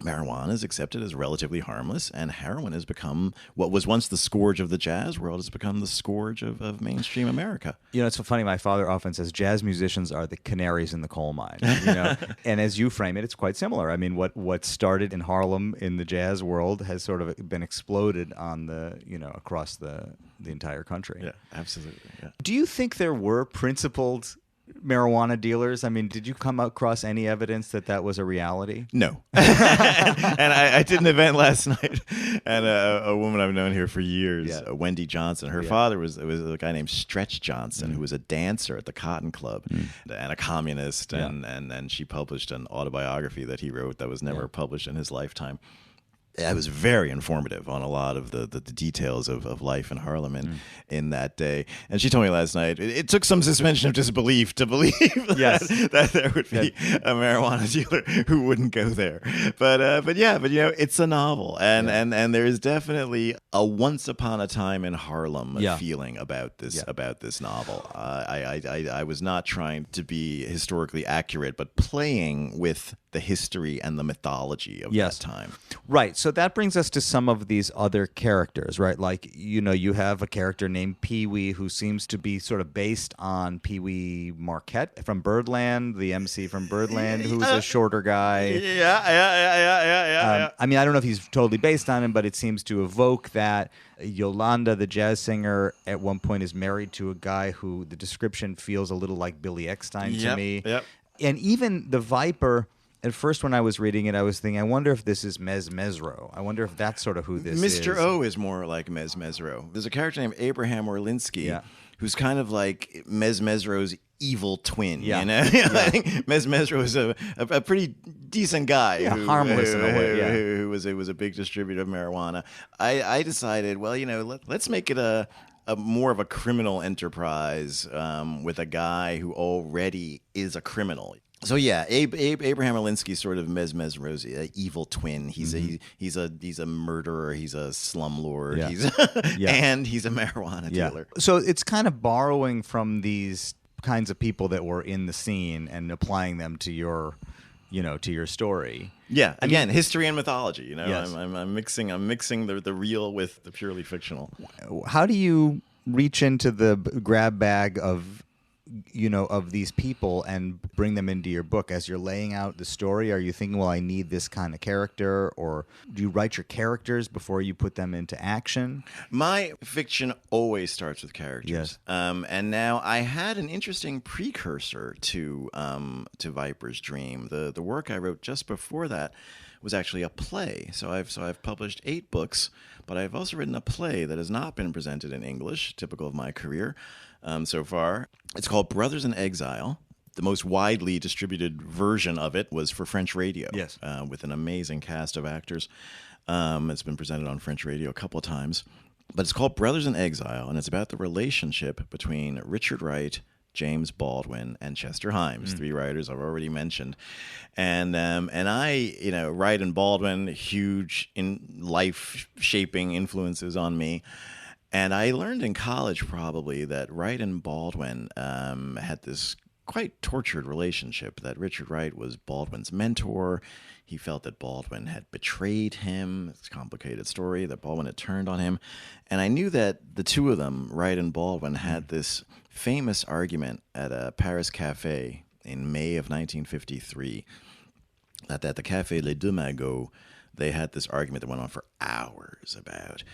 marijuana is accepted as relatively harmless, and heroin has become what was once the scourge of the jazz world has become the scourge of mainstream America. It's so funny. My father often says jazz musicians are the canaries in the coal mine. And as you frame it, it's quite similar. I mean, what started in Harlem in the jazz world has sort of been exploded on the across the entire country. Yeah, absolutely. Yeah. Do you think there were principled marijuana dealers? I mean, did you come across any evidence that was a reality? No. And I did an event last night, and a woman I've known here for years, Wendy Johnson, her father was a guy named Stretch Johnson, who was a dancer at the Cotton Club and a communist, and she published an autobiography that he wrote that was never published in his lifetime. it was very informative on a lot of the details of life in Harlem in that day. And she told me last night, it took some suspension of disbelief to believe that there would be a marijuana dealer who wouldn't go there. But you know, it's a novel, and there is definitely a once upon a time in Harlem feeling about this novel. I was not trying to be historically accurate, but playing with the history and the mythology of that time. Right. So that brings us to some of these other characters, right? Like, you know, you have a character named Pee-wee who seems to be sort of based on Pee-wee Marquette from Birdland, the MC from Birdland, who's a shorter guy. Yeah. I mean, I don't know if he's totally based on him, but it seems to evoke that. Yolanda, the jazz singer, at one point is married to a guy who the description feels a little like Billy Eckstine to me. Yep. And even the Viper... At first, when I was reading it, I was thinking, I wonder if this is Mesmero. I wonder if that's sort of who this is. Mr. O is more like Mesmero. There's a character named Abraham Orlinsky who's kind of like Mesmero's evil twin. You know? I think Mesmero is a pretty decent guy. Harmless in a way. Who was a big distributor of marijuana. I decided, well, you know, let's make it a more of a criminal enterprise with a guy who already is a criminal. So yeah, Abraham Orlinsky sort of Mesmero's evil twin. He's a murderer. He's a slumlord. And he's a marijuana dealer. So it's kind of borrowing from these kinds of people that were in the scene and applying them to your story. Yeah, again, history and mythology. You know, I'm mixing the real with the purely fictional. How do you reach into the grab bag of these people and bring them into your book as you're laying out the story? Are you thinking, well, I need this kind of character, or do you write your characters before you put them into action? My fiction always starts with characters. Yes. And now I had an interesting precursor to Viper's Dream. The work I wrote just before that was actually a play. So I've published 8 books, but I've also written a play that has not been presented in English, typical of my career so far. It's called Brothers in Exile. The most widely distributed version of it was for French radio, with an amazing cast of actors. It's been presented on French radio a couple of times. But it's called Brothers in Exile, and it's about the relationship between Richard Wright, James Baldwin, and Chester Himes, 3 writers I've already mentioned. And I, Wright and Baldwin, huge life-shaping influences on me. And I learned in college probably that Wright and Baldwin had this quite tortured relationship, that Richard Wright was Baldwin's mentor. He felt that Baldwin had betrayed him. It's a complicated story, that Baldwin had turned on him. And I knew that the two of them, Wright and Baldwin, had this famous argument at a Paris cafe in May of 1953, that at the Café Les Deux Magots, they had this argument that went on for hours about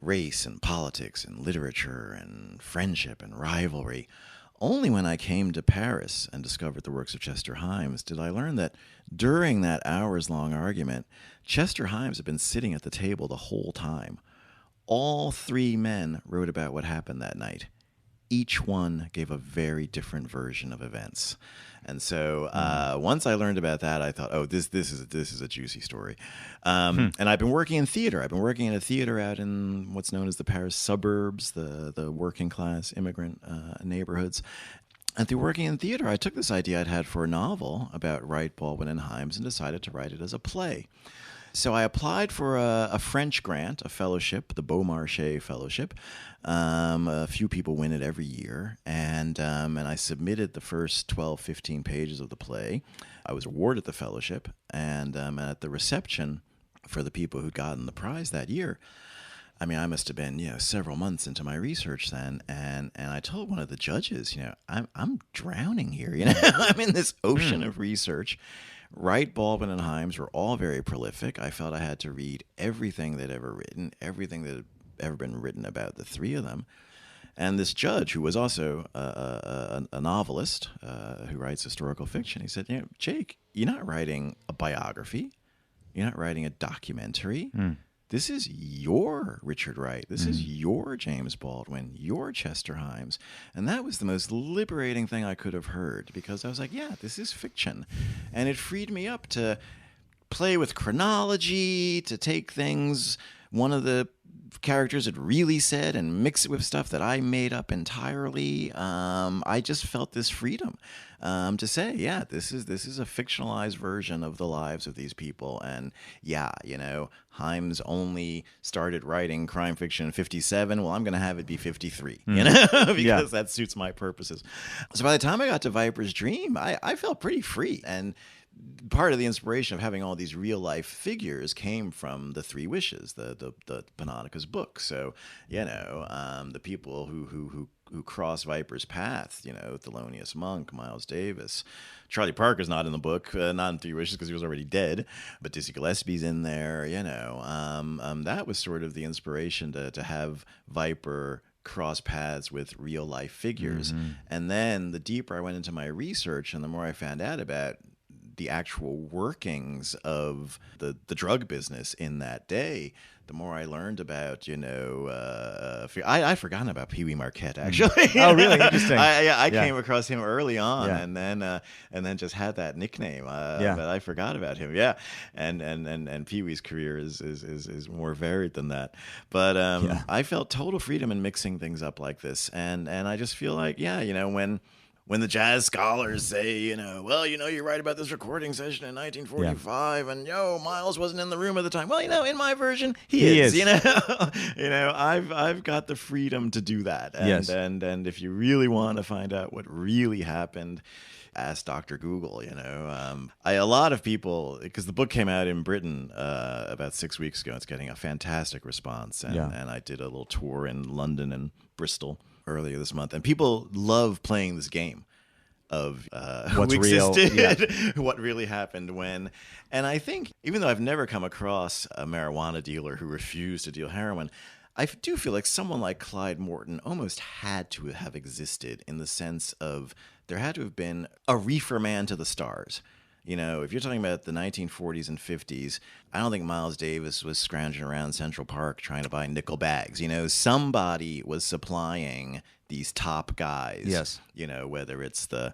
race and politics and literature and friendship and rivalry. Only when I came to Paris and discovered the works of Chester Himes did I learn that during that hours-long argument, Chester Himes had been sitting at the table the whole time. All 3 men wrote about what happened that night. Each one gave a very different version of events. And so once I learned about that, I thought, oh, this is a juicy story. And I've been working in theater. I've been working in a theater out in what's known as the Paris suburbs, the working class immigrant neighborhoods. And through working in theater, I took this idea I'd had for a novel about Wright, Baldwin, and Himes and decided to write it as a play. So I applied for a French grant, a fellowship, the Beaumarchais Fellowship. A few people win it every year. And I submitted the first 12, 15 pages of the play. I was awarded the fellowship. And at the reception for the people who'd gotten the prize that year, I mean, I must have been, several months into my research then. And I told one of the judges, I'm drowning here. I'm in this ocean of research. Wright, Baldwin, and Himes were all very prolific. I felt I had to read everything they'd ever written, everything that had ever been written about the 3 of them. And this judge, who was also a novelist who writes historical fiction, he said, Jake, you're not writing a biography. You're not writing a documentary. This is your Richard Wright. This is your James Baldwin, your Chester Himes. And that was the most liberating thing I could have heard, because I was like, yeah, this is fiction. And it freed me up to play with chronology, to take things one of the characters had really said and mix it with stuff that I made up entirely. I just felt this freedom to say, yeah, this is a fictionalized version of the lives of these people. And yeah, Himes only started writing crime fiction in 57. Well, I'm going to have it be 53, because that suits my purposes. So by the time I got to Viper's Dream, I felt pretty free. And part of the inspiration of having all these real life figures came from the Three Wishes, the Panonica's book. So, the people who cross Viper's path, Thelonious Monk, Miles Davis. Charlie Parker's not in the book, not in Three Wishes because he was already dead, but Dizzy Gillespie's in there, that was sort of the inspiration to have Viper cross paths with real life figures. And then the deeper I went into my research and the more I found out about the actual workings of the drug business in that day, the more I learned about, I'd forgotten about Pee Wee Marquette, actually. Oh, really? Interesting. I came across him early on, and then just had that nickname. But I forgot about him. Yeah, and Pee Wee's career is more varied than that. But I felt total freedom in mixing things up like this, and I just feel like, when the jazz scholars say, you write about this recording session in 1945, and Miles wasn't in the room at the time. Well, in my version, he is. I've got the freedom to do that. And and if you really want to find out what really happened, ask Dr. Google. A lot of people, because the book came out in Britain about 6 weeks ago, it's getting a fantastic response. And I did a little tour in London and Bristol earlier this month, and people love playing this game of what's who real, existed, what really happened when. And I think, even though I've never come across a marijuana dealer who refused to deal heroin, I do feel like someone like Clyde Morton almost had to have existed, in the sense of there had to have been a reefer man to the stars. If you're talking about the 1940s and 50s, I don't think Miles Davis was scrounging around Central Park trying to buy nickel bags. Somebody was supplying these top guys. Yes. Whether it's the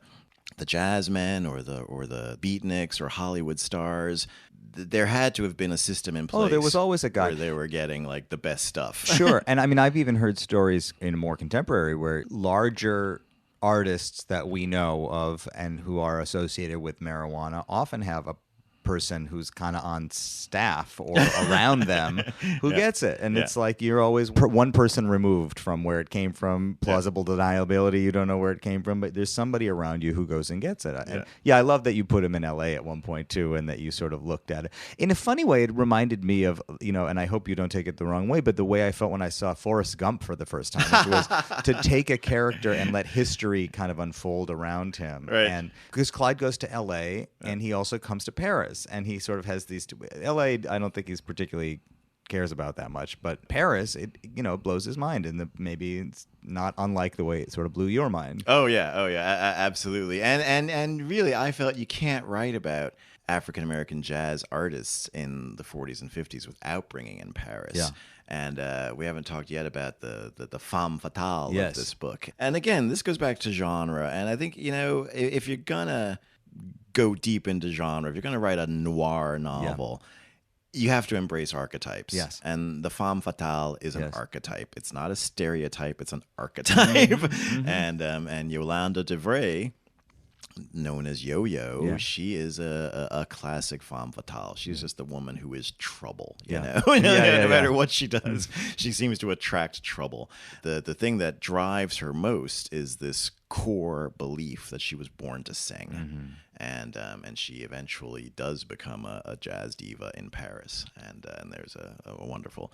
jazz men or the beatniks or Hollywood stars. There had to have been a system in place. Oh, there was always a guy where they were getting like the best stuff. Sure. And I mean, I've even heard stories in more contemporary where larger artists that we know of and who are associated with marijuana often have a person who's kind of on staff or around them who gets it. And it's like you're always one person removed from where it came from, plausible deniability, you don't know where it came from, but there's somebody around you who goes and gets it. And I love that you put him in LA at one point too, and that you sort of looked at it. In a funny way, it reminded me of, and I hope you don't take it the wrong way, but the way I felt when I saw Forrest Gump for the first time, which was to take a character and let history kind of unfold around him. Right. And because Clyde goes to LA and he also comes to Paris. And he sort of has these L.A. I don't think he's particularly cares about that much, but Paris, it blows his mind, and maybe it's not unlike the way it sort of blew your mind. Oh yeah, absolutely. And really, I felt you can't write about African American jazz artists in the 40s and 50s without bringing in Paris. Yeah. And we haven't talked yet about the femme fatale of this book. And again, this goes back to genre. And I think, if you're gonna go deep into genre, if you're going to write a noir novel, you have to embrace archetypes. Yes. And the femme fatale is an archetype. It's not a stereotype, it's an archetype. Mm-hmm. And Yolanda DeVray, known as Yo-Yo, she is a classic femme fatale. She's just the woman who is trouble, no matter what she does, she seems to attract trouble. The thing that drives her most is this core belief that she was born to sing. Mm-hmm. And she eventually does become a jazz diva in Paris, and there's a wonderful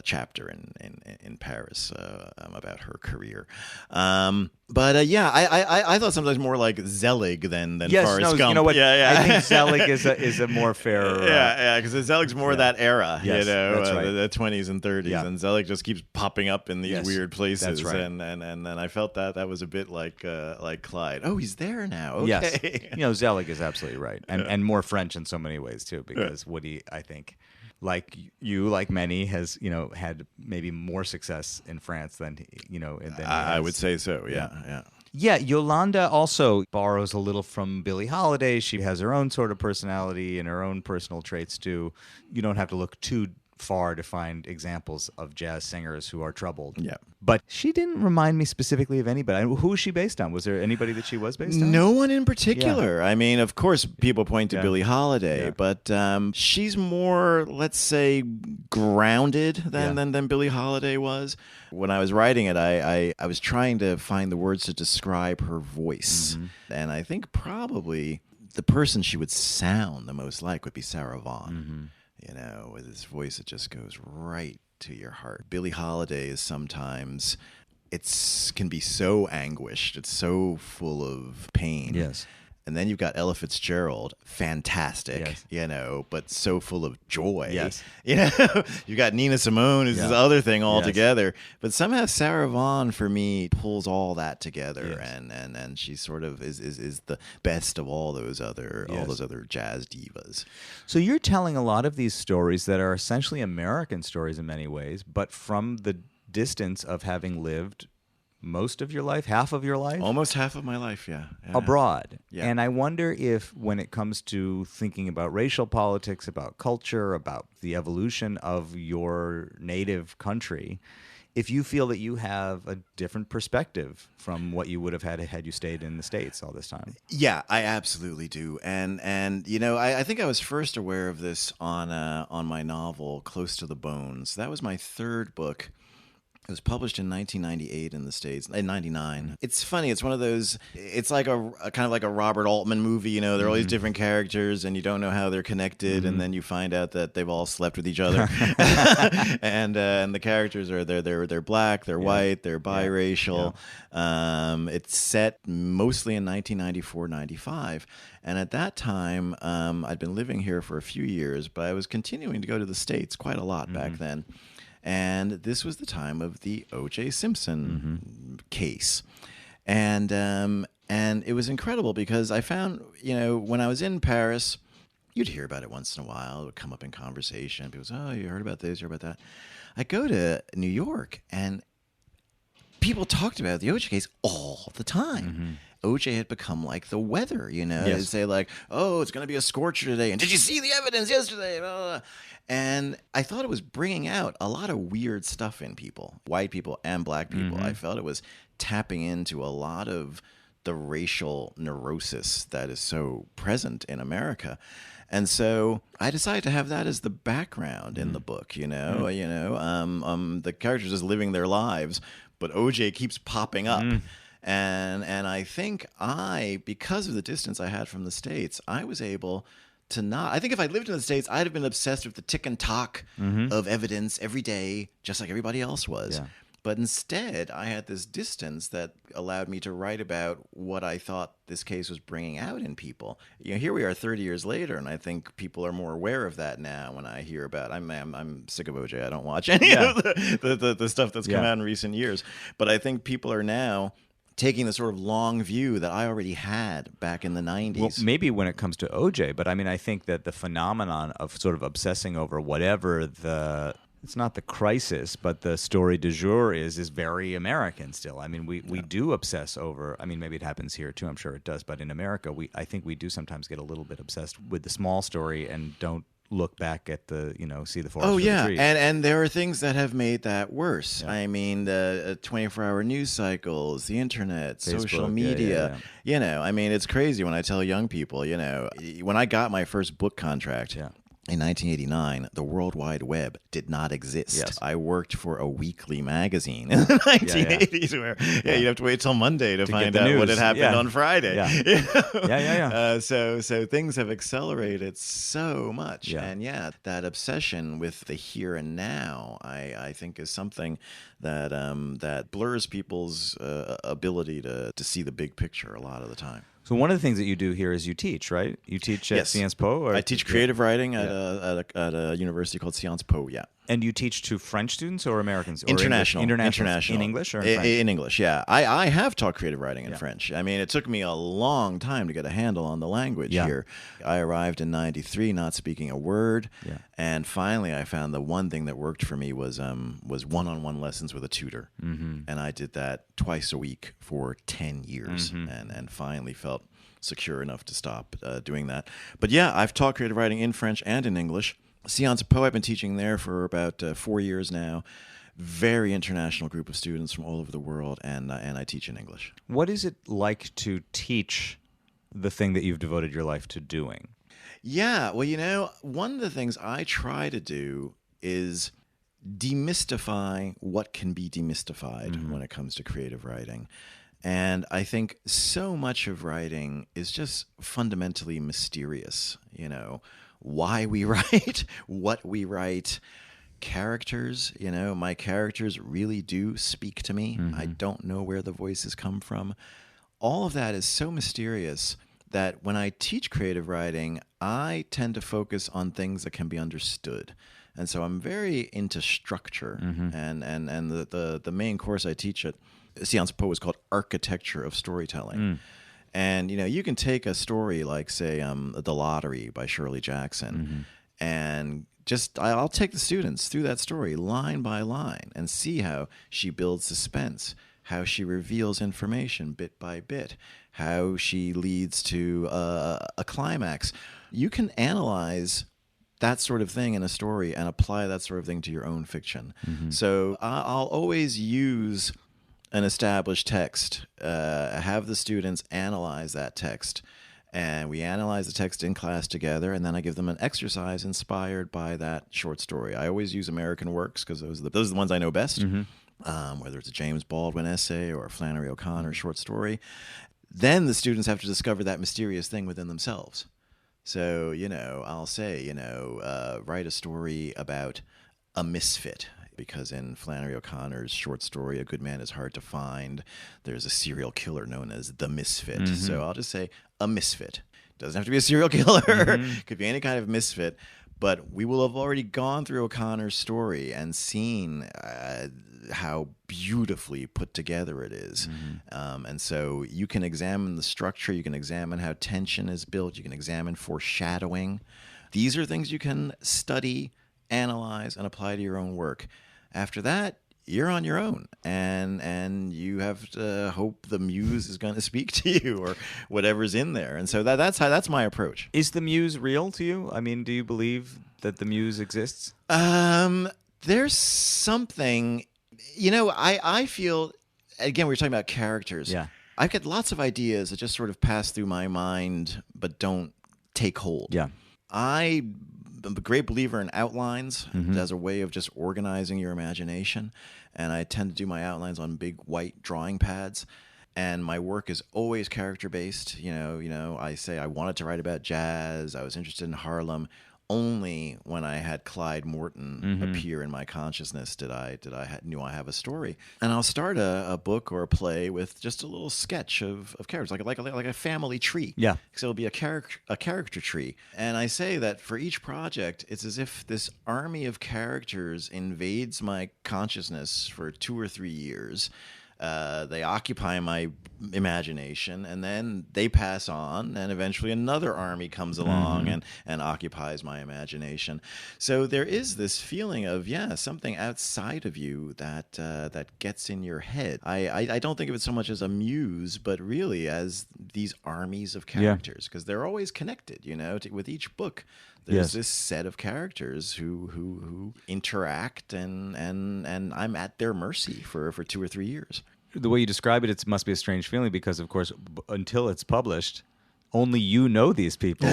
chapter in Paris about her career. But I thought sometimes more like Zelig than Forrest Gump. You know what? Yeah. I think Zelig is a more fair. Because Zelig's more that era, yes, that's right. the 20s and 30s, and Zelig just keeps popping up in these weird places. That's right. And I felt that was a bit like Clyde. Oh, he's there now. Okay. Yes. Zelig is absolutely right, and more French in so many ways too, because Woody, I think, like many, has had maybe more success in France than I would say so. Yeah. Yeah, Yolanda also borrows a little from Billie Holiday. She has her own sort of personality and her own personal traits too. You don't have to look too far to find examples of jazz singers who are troubled. Yeah. But she didn't remind me specifically of anybody. Who was she based on? Was there anybody that she was based on? No one in particular. I mean, of course, people point to Billie Holiday, but she's more, let's say, grounded than Billie Holiday was. When I was writing it, I was trying to find the words to describe her voice. And I think probably the person she would sound the most like would be Sarah Vaughan. You know, with his voice, it just goes right to your heart. Billie Holiday is sometimes, can be so anguished. It's so full of pain. Yes. And then you've got Ella Fitzgerald, fantastic, you know, but so full of joy. Yes. You know, you got Nina Simone, who's this other thing altogether. But somehow Sarah Vaughan, for me, pulls all that together, and she sort of is the best of all those other jazz divas. So you're telling a lot of these stories that are essentially American stories in many ways, but from the distance of having lived most of your life, half of your life? Almost half of my life, abroad. Yeah. And I wonder if when it comes to thinking about racial politics, about culture, about the evolution of your native country, if you feel that you have a different perspective from what you would have had you stayed in the States all this time. Yeah, I absolutely do. And you know, I think I was first aware of this on my novel, Close to the Bones. That was my third book. It was published in 1998 in the States, in 99. It's funny. It's one of those, it's like a kind of like a Robert Altman movie, you know, there are all these different characters and you don't know how they're connected. And then you find out that they've all slept with each other. and the characters are, they're black, they're white, they're biracial. It's set mostly in 1994, 95. And at that time, I'd been living here for a few years, but I was continuing to go to the States quite a lot back then. And this was the time of the O.J. Simpson case. And it was incredible because I found, you know, when I was in Paris, you'd hear about it once in a while. It would come up in conversation. People say, oh, you heard about this, you heard about that. I go to New York, and people talked about the O.J. case all the time. O.J. had become like the weather, you know. They'd say like, oh, it's going to be a scorcher today. And did you see the evidence yesterday? Blah, blah, blah. And I thought it was bringing out a lot of weird stuff in people, white people and black people. I felt it was tapping into a lot of the racial neurosis that is so present in America. And so I decided to have that as the background in the book, you know. The characters just living their lives, but O.J. keeps popping up. And I think because of the distance I had from the States, I was able to not. I think if I lived in the States, I'd have been obsessed with the tick and tock of evidence every day, just like everybody else was. Yeah. But instead, I had this distance that allowed me to write about what I thought this case was bringing out in people. You know, here we are 30 years later, and I think people are more aware of that now when I hear about I'm sick of OJ. I don't watch any of the stuff that's come out in recent years. But I think people are now taking the sort of long view that I already had back in the 90s. Well, maybe when it comes to OJ, but I mean, I think that the phenomenon of sort of obsessing over whatever it's not the crisis, but the story du jour is very American still. I mean, we do obsess over, I mean, maybe it happens here too, I'm sure it does, but in America, I think we do sometimes get a little bit obsessed with the small story and don't look back at see the forest. Oh, yeah. The trees. And there are things that have made that worse. Yeah. I mean, the 24-hour news cycles, the internet, Facebook, social media. You know, I mean, it's crazy when I tell young people, you know, when I got my first book contract, in 1989, the World Wide Web did not exist. Yes. I worked for a weekly magazine in the 1980s where you'd have to wait till Monday to find out what had happened on Friday. So things have accelerated so much. Yeah. And that obsession with the here and now, I think is something that blurs people's ability to see the big picture a lot of the time. So one of the things that you do here is you teach, right? You teach at Sciences Po? I teach creative writing at a university called Sciences Po, And you teach to French students or Americans? Or International. International. In English or in French? In English, yeah. I have taught creative writing in French. I mean, it took me a long time to get a handle on the language here. I arrived in 93 not speaking a word. Yeah. And finally, I found the one thing that worked for me was one-on-one lessons with a tutor. Mm-hmm. And I did that twice a week for 10 years and finally felt secure enough to stop doing that. But yeah, I've taught creative writing in French and in English. Sciences Po, I've been teaching there for about 4 years now. Very international group of students from all over the world, and I teach in English. What is it like to teach the thing that you've devoted your life to doing? Yeah, well, one of the things I try to do is demystify what can be demystified when it comes to creative writing. And I think so much of writing is just fundamentally mysterious, why we write, what we write, characters, my characters really do speak to me. I don't know where the voices come from. All of that is so mysterious that when I teach creative writing, I tend to focus on things that can be understood. And so I'm very into structure. And the main course I teach at Sciences Po is called Architecture of Storytelling. And, you can take a story like, say, The Lottery by Shirley Jackson, and I'll take the students through that story line by line and see how she builds suspense, how she reveals information bit by bit, how she leads to a climax. You can analyze that sort of thing in a story and apply that sort of thing to your own fiction. So I'll always use an established text, have the students analyze that text, and we analyze the text in class together, and then I give them an exercise inspired by that short story. I always use American works because those are the ones I know best, whether it's a James Baldwin essay or a Flannery O'Connor short story. Then the students have to discover that mysterious thing within themselves. So, I'll say, write a story about a misfit. Because in Flannery O'Connor's short story, A Good Man is Hard to Find, there's a serial killer known as the Misfit. So I'll just say a misfit. Doesn't have to be a serial killer. Could be any kind of misfit. But we will have already gone through O'Connor's story and seen how beautifully put together it is. And so you can examine the structure. You can examine how tension is built. You can examine foreshadowing. These are things you can study, analyze, and apply to your own work. After that, you're on your own, and you have to hope the muse is going to speak to you or whatever's in there. And so that's my approach. Is the muse real to you? I mean, do you believe that the muse exists? There's something, I feel, again, we were talking about characters. Yeah. I've got lots of ideas that just sort of pass through my mind but don't take hold. Yeah. I'm a great believer in outlines as a way of just organizing your imagination. And I tend to do my outlines on big white drawing pads. And my work is always character-based. I say I wanted to write about jazz. I was interested in Harlem. Only when I had Clyde Morton appear in my consciousness knew I have a story. And I'll start a book or a play with just a little sketch of characters, like a family tree. Yeah. So it'll be a character tree. And I say that for each project, it's as if this army of characters invades my consciousness for 2 or 3 years. They occupy my imagination, and then they pass on, and eventually another army comes along and occupies my imagination. So there is this feeling of, something outside of you that gets in your head. I don't think of it so much as a muse, but really as these armies of characters, because they're always connected, with each book. There's this set of characters who interact, and I'm at their mercy for 2 or 3 years. The way you describe it, it must be a strange feeling because, of course, until it's published, only you know these people,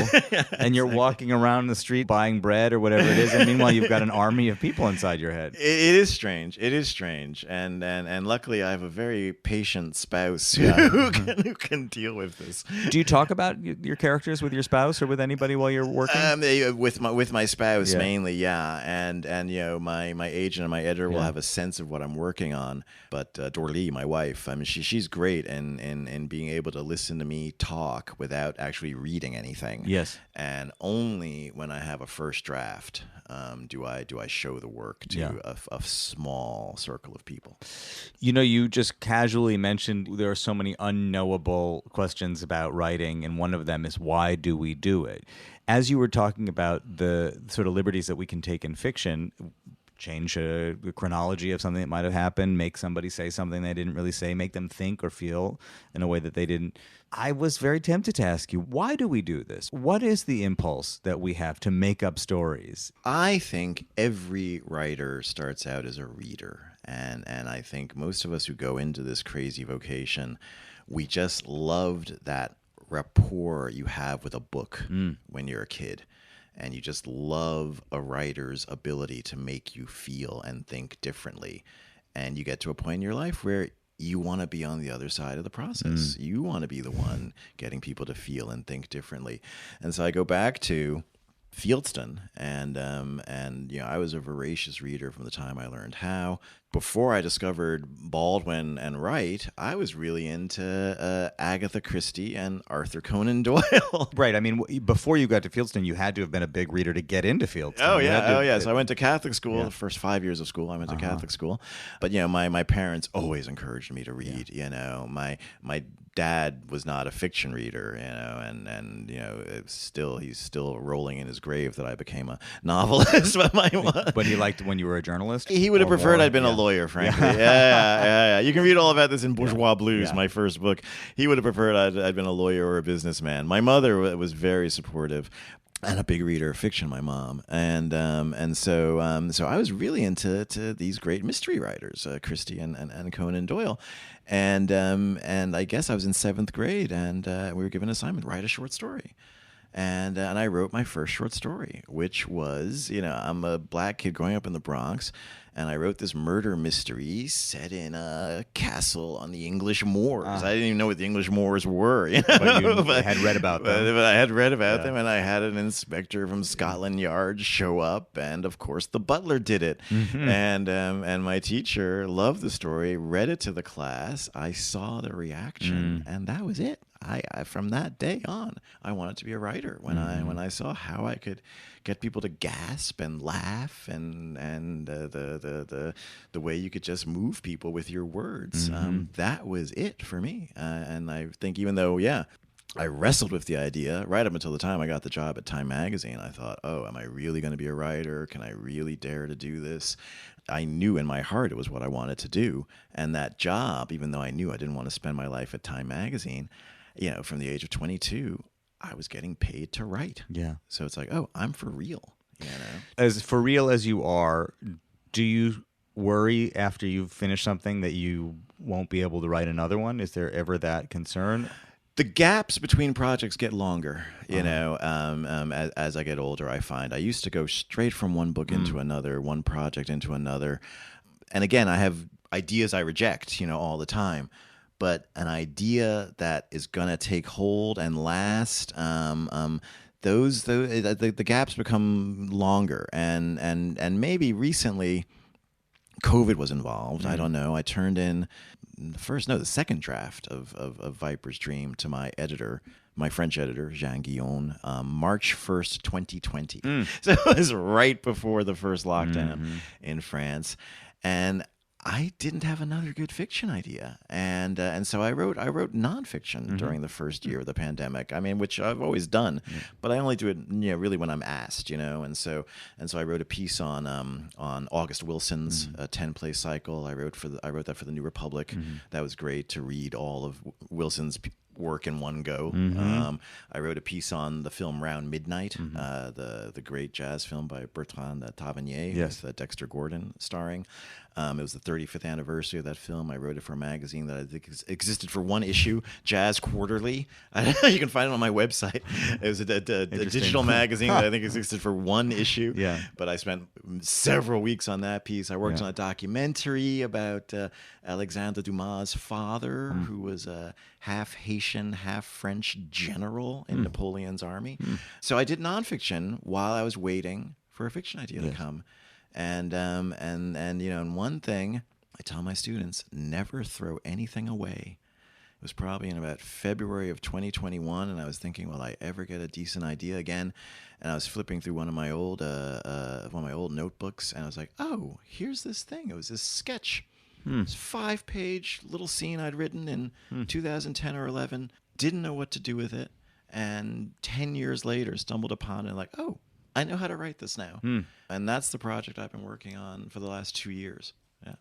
and you're walking around the street buying bread or whatever it is, and meanwhile you've got an army of people inside your head. It is strange. It is strange, and luckily I have a very patient spouse who can deal with this. Do you talk about your characters with your spouse or with anybody while you're working? With my spouse mainly, and my agent and my editor will have a sense of what I'm working on. But Dorlee, my wife, I mean she's great in being able to listen to me talk without without actually reading anything. Yes. And only when I have a first draft do I show the work to a small circle of people. You know, you just casually mentioned there are so many unknowable questions about writing, and one of them is, why do we do it? As you were talking about the sort of liberties that we can take in fiction, change the chronology of something that might have happened, make somebody say something they didn't really say, make them think or feel in a way that they didn't. I was very tempted to ask you, why do we do this? What is the impulse that we have to make up stories? I think every writer starts out as a reader. And I think most of us who go into this crazy vocation, we just loved that rapport you have with a book when you're a kid. And you just love a writer's ability to make you feel and think differently. And you get to a point in your life where you want to be on the other side of the process. You want to be the one getting people to feel and think differently. And so I go back to Fieldston, and I was a voracious reader from the time I learned how. Before I discovered Baldwin and Wright, I was really into Agatha Christie and Arthur Conan Doyle. Right. I mean, before you got to Fieldston, you had to have been a big reader to get into Fieldston. Oh, yeah. So I went to Catholic school. The first 5 years of school, I went to Catholic school. But, my parents always encouraged me to read. My dad was not a fiction reader, and he's still rolling in his grave that I became a novelist. But he liked when you were a journalist? He would have preferred I'd been a lawyer, frankly. Yeah. You can read all about this in Bourgeois Blues, my first book. He would have preferred I'd been a lawyer or a businessman. My mother was very supportive. And a big reader of fiction, my mom, and so I was really into these great mystery writers, Christie and Conan Doyle, and I guess I was in 7th grade, and we were given an assignment: write a short story. And I wrote my first short story, which was, I'm a black kid growing up in the Bronx, and I wrote this murder mystery set in a castle on the English moors. I didn't even know what the English moors were. But you had read about them. But I had read about them, and I had an inspector from Scotland Yard show up, and of course the butler did it. And my teacher loved the story, read it to the class. I saw the reaction, and that was it. I from that day on, I wanted to be a writer. When I saw how I could get people to gasp and laugh, and the way you could just move people with your words, that was it for me. And I think even though, I wrestled with the idea right up until the time I got the job at Time Magazine. I thought, oh, am I really going to be a writer? Can I really dare to do this? I knew in my heart it was what I wanted to do. And that job, even though I knew I didn't want to spend my life at Time Magazine, from the age of 22, I was getting paid to write. Yeah. So it's like, oh, I'm for real. As for real as you are, do you worry after you've finished something that you won't be able to write another one? Is there ever that concern? The gaps between projects get longer, as I get older. I find I used to go straight from one book into another, one project into another. And again, I have ideas I reject, all the time. But an idea that is gonna take hold and last, the gaps become longer, and maybe recently, COVID was involved. I don't know. I turned in the second draft of Viper's Dream to my editor, my French editor, Jean Guillaume, March 1st, 2020. So it was right before the first lockdown in France, and I didn't have another good fiction idea, and so I wrote nonfiction during the first year of the pandemic. I mean, which I've always done, but I only do it really when I'm asked, and so I wrote a piece on August Wilson's 10-play cycle. I wrote that for the New Republic. That was great to read all of Wilson's work in one go. I wrote a piece on the film Round Midnight, the great jazz film by Bertrand Tavernier, with Dexter Gordon starring. It was the 35th anniversary of that film. I wrote it for a magazine that I think existed for one issue, Jazz Quarterly. You can find it on my website. It was a digital magazine that I think existed for one issue. But I spent several weeks on that piece. I worked on a documentary about Alexandre Dumas' father, who was a half Haitian, half French general in Napoleon's army. So I did nonfiction while I was waiting for a fiction idea to come. And one thing I tell my students: never throw anything away was probably in about February of 2021, and I was thinking, will I ever get a decent idea again? And I was flipping through one of my old notebooks, and I was like, oh, here's this thing. It was this sketch. This 5-page little scene I'd written in 2010 or 11. Didn't know what to do with it, and 10 years later stumbled upon it, like, oh, I know how to write this now. And that's the project I've been working on for the last 2 years. Yeah.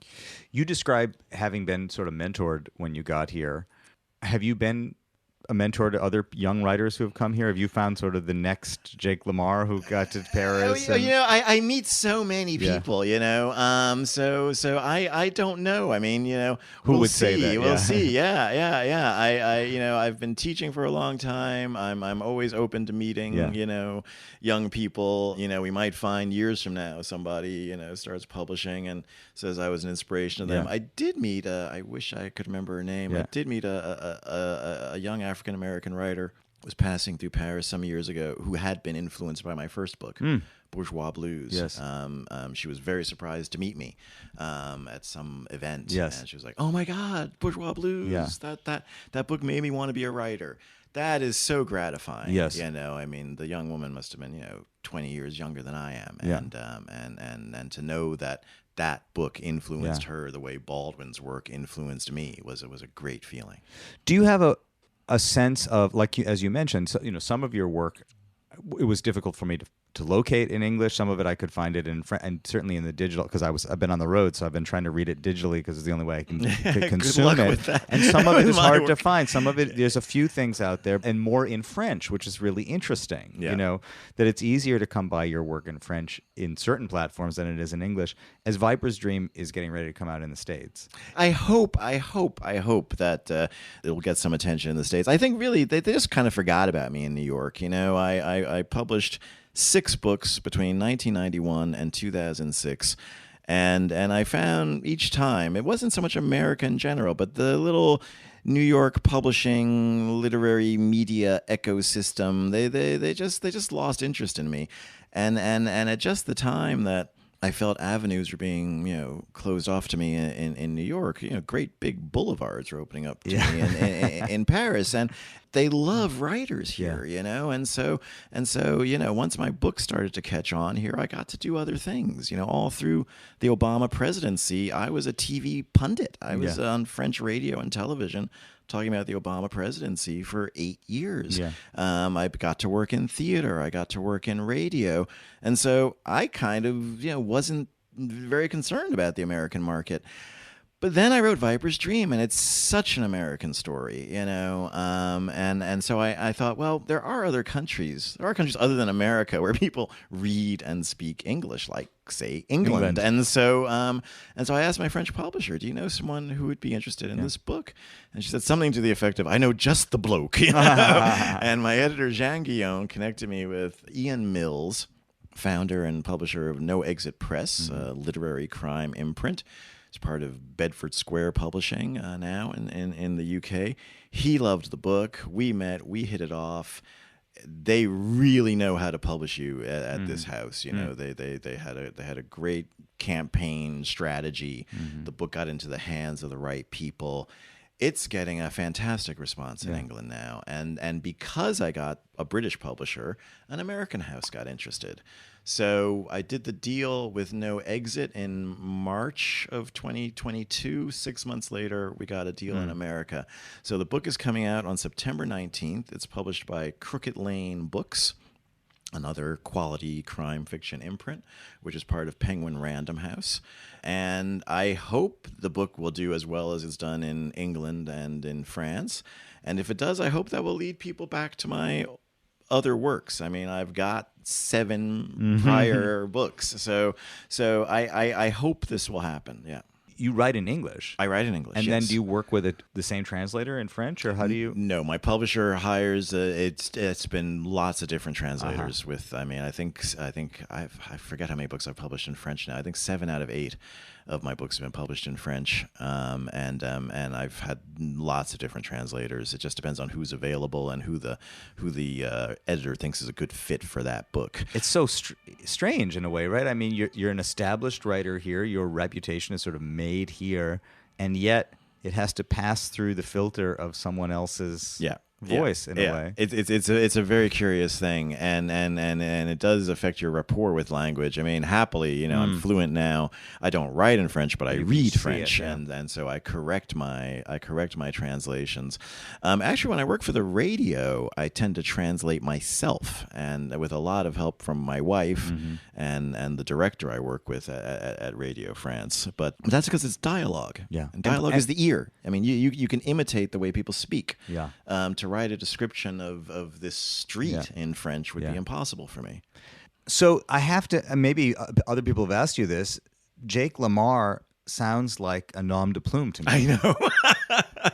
You describe having been sort of mentored when you got here. Have you been a mentor to other young writers who have come here? Have you found sort of the next Jake Lamar who got to Paris? I meet so many people, so I don't know. I mean, who we'll would see. say that? We'll see. Yeah. I've been teaching for a long time. I'm always open to meeting, young people. We might find years from now somebody, starts publishing and says I was an inspiration to them. I did meet, I wish I could remember her name. I did meet a young African-American writer was passing through Paris some years ago who had been influenced by my first book, Bourgeois Blues. Yes. She was very surprised to meet me at some event. Yes. And she was like, oh my God, Bourgeois Blues. Yeah. That book made me want to be a writer. That is so gratifying. Yes. I mean, the young woman must have been, 20 years younger than I am. Yeah. And to know that book influenced her the way Baldwin's work influenced me was a great feeling. Do you have a sense of, as you mentioned, some of your work, it was difficult for me to locate in English. Some of it I could find it in French, and certainly in the digital, because I've been on the road, so I've been trying to read it digitally because it's the only way I can consume Good luck it. with that. And some of it is hard to find. Some of it, there's a few things out there, and more in French, which is really interesting. Yeah. That it's easier to come by your work in French in certain platforms than it is in English, as Viper's Dream is getting ready to come out in the States. I hope that it'll get some attention in the States. I think really they just kind of forgot about me in New York. I published 6 books between 1991 and 2006. And I found each time, it wasn't so much America in general, but the little New York publishing literary media ecosystem, they just lost interest in me. And at just the time that I felt avenues were being, closed off to me in New York. Great big boulevards were opening up to me in Paris, and they love writers here. And so once my book started to catch on here, I got to do other things. All through the Obama presidency, I was a TV pundit. I was on French radio and television talking about the Obama presidency for 8 years. I got to work in theater. I got to work in radio. And so I kind of, wasn't very concerned about the American market. But then I wrote Viper's Dream, and it's such an American story, and so I thought, well, there are other countries. There are countries other than America where people read and speak English, like, say, England. And so I asked my French publisher, do you know someone who would be interested in this book? And she said something to the effect of, I know just the bloke. And my editor, Jean Guillaume, connected me with Ian Mills, founder and publisher of No Exit Press, a literary crime imprint. It's part of Bedford Square Publishing now in the UK. He loved the book. We met. We hit it off. They really know how to publish you at this house. They had a great campaign strategy. The book got into the hands of the right people. It's getting a fantastic response in England now. And because I got a British publisher, an American house got interested. So I did the deal with No Exit in March of 2022. 6 months later, we got a deal in America. So the book is coming out on September 19th. It's published by Crooked Lane Books, another quality crime fiction imprint, which is part of Penguin Random House. And I hope the book will do as well as it's done in England and in France. And if it does, I hope that will lead people back to my other works. I mean, I've got 7 prior books. So I hope this will happen. Yeah. You write in English. I write in English. And then do you work with the same translator in French, or how do you? No, my publisher hires. It's been lots of different translators. With I think I forget how many books I've published in French now. I think 7 out of 8 of my books have been published in French, and I've had lots of different translators. It just depends on who's available and who the editor thinks is a good fit for that book. It's so strange in a way, right? I mean, you're an established writer here. Your reputation is sort of made here, and yet it has to pass through the filter of someone else's voice in a way. It's a very curious thing, and it does affect your rapport with language. I mean, happily, I'm fluent now. I don't write in French, but I read French, and so I correct my translations. Actually, when I work for the radio, I tend to translate myself, and with a lot of help from my wife and the director I work with at Radio France. But that's because it's dialogue. Yeah, and dialogue is the ear. I mean, you can imitate the way people speak. Yeah. To write a description of this street in French would be impossible for me. So I have to, maybe other people have asked you this, Jake Lamar sounds like a nom de plume to me. I know.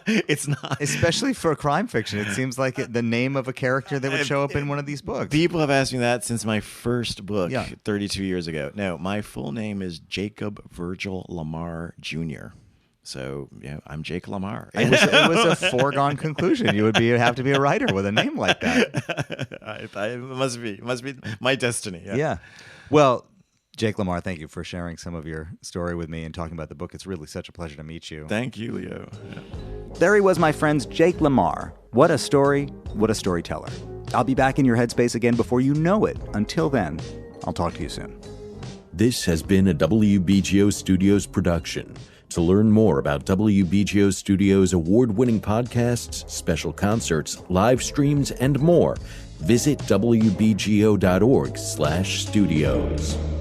It's not. Especially for crime fiction. It seems like the name of a character that would show up in one of these books. People have asked me that since my first book 32 years ago. No, my full name is Jacob Virgil Lamar Jr., So, I'm Jake Lamar. It was a foregone conclusion. You would have to be a writer with a name like that. It must be my destiny. Yeah. Well, Jake Lamar, thank you for sharing some of your story with me and talking about the book. It's really such a pleasure to meet you. Thank you, Leo. There he was, my friends, Jake Lamar. What a story. What a storyteller. I'll be back in your headspace again before you know it. Until then, I'll talk to you soon. This has been a WBGO Studios production. To learn more about WBGO Studios' award-winning podcasts, special concerts, live streams, and more, visit wbgo.org/studios.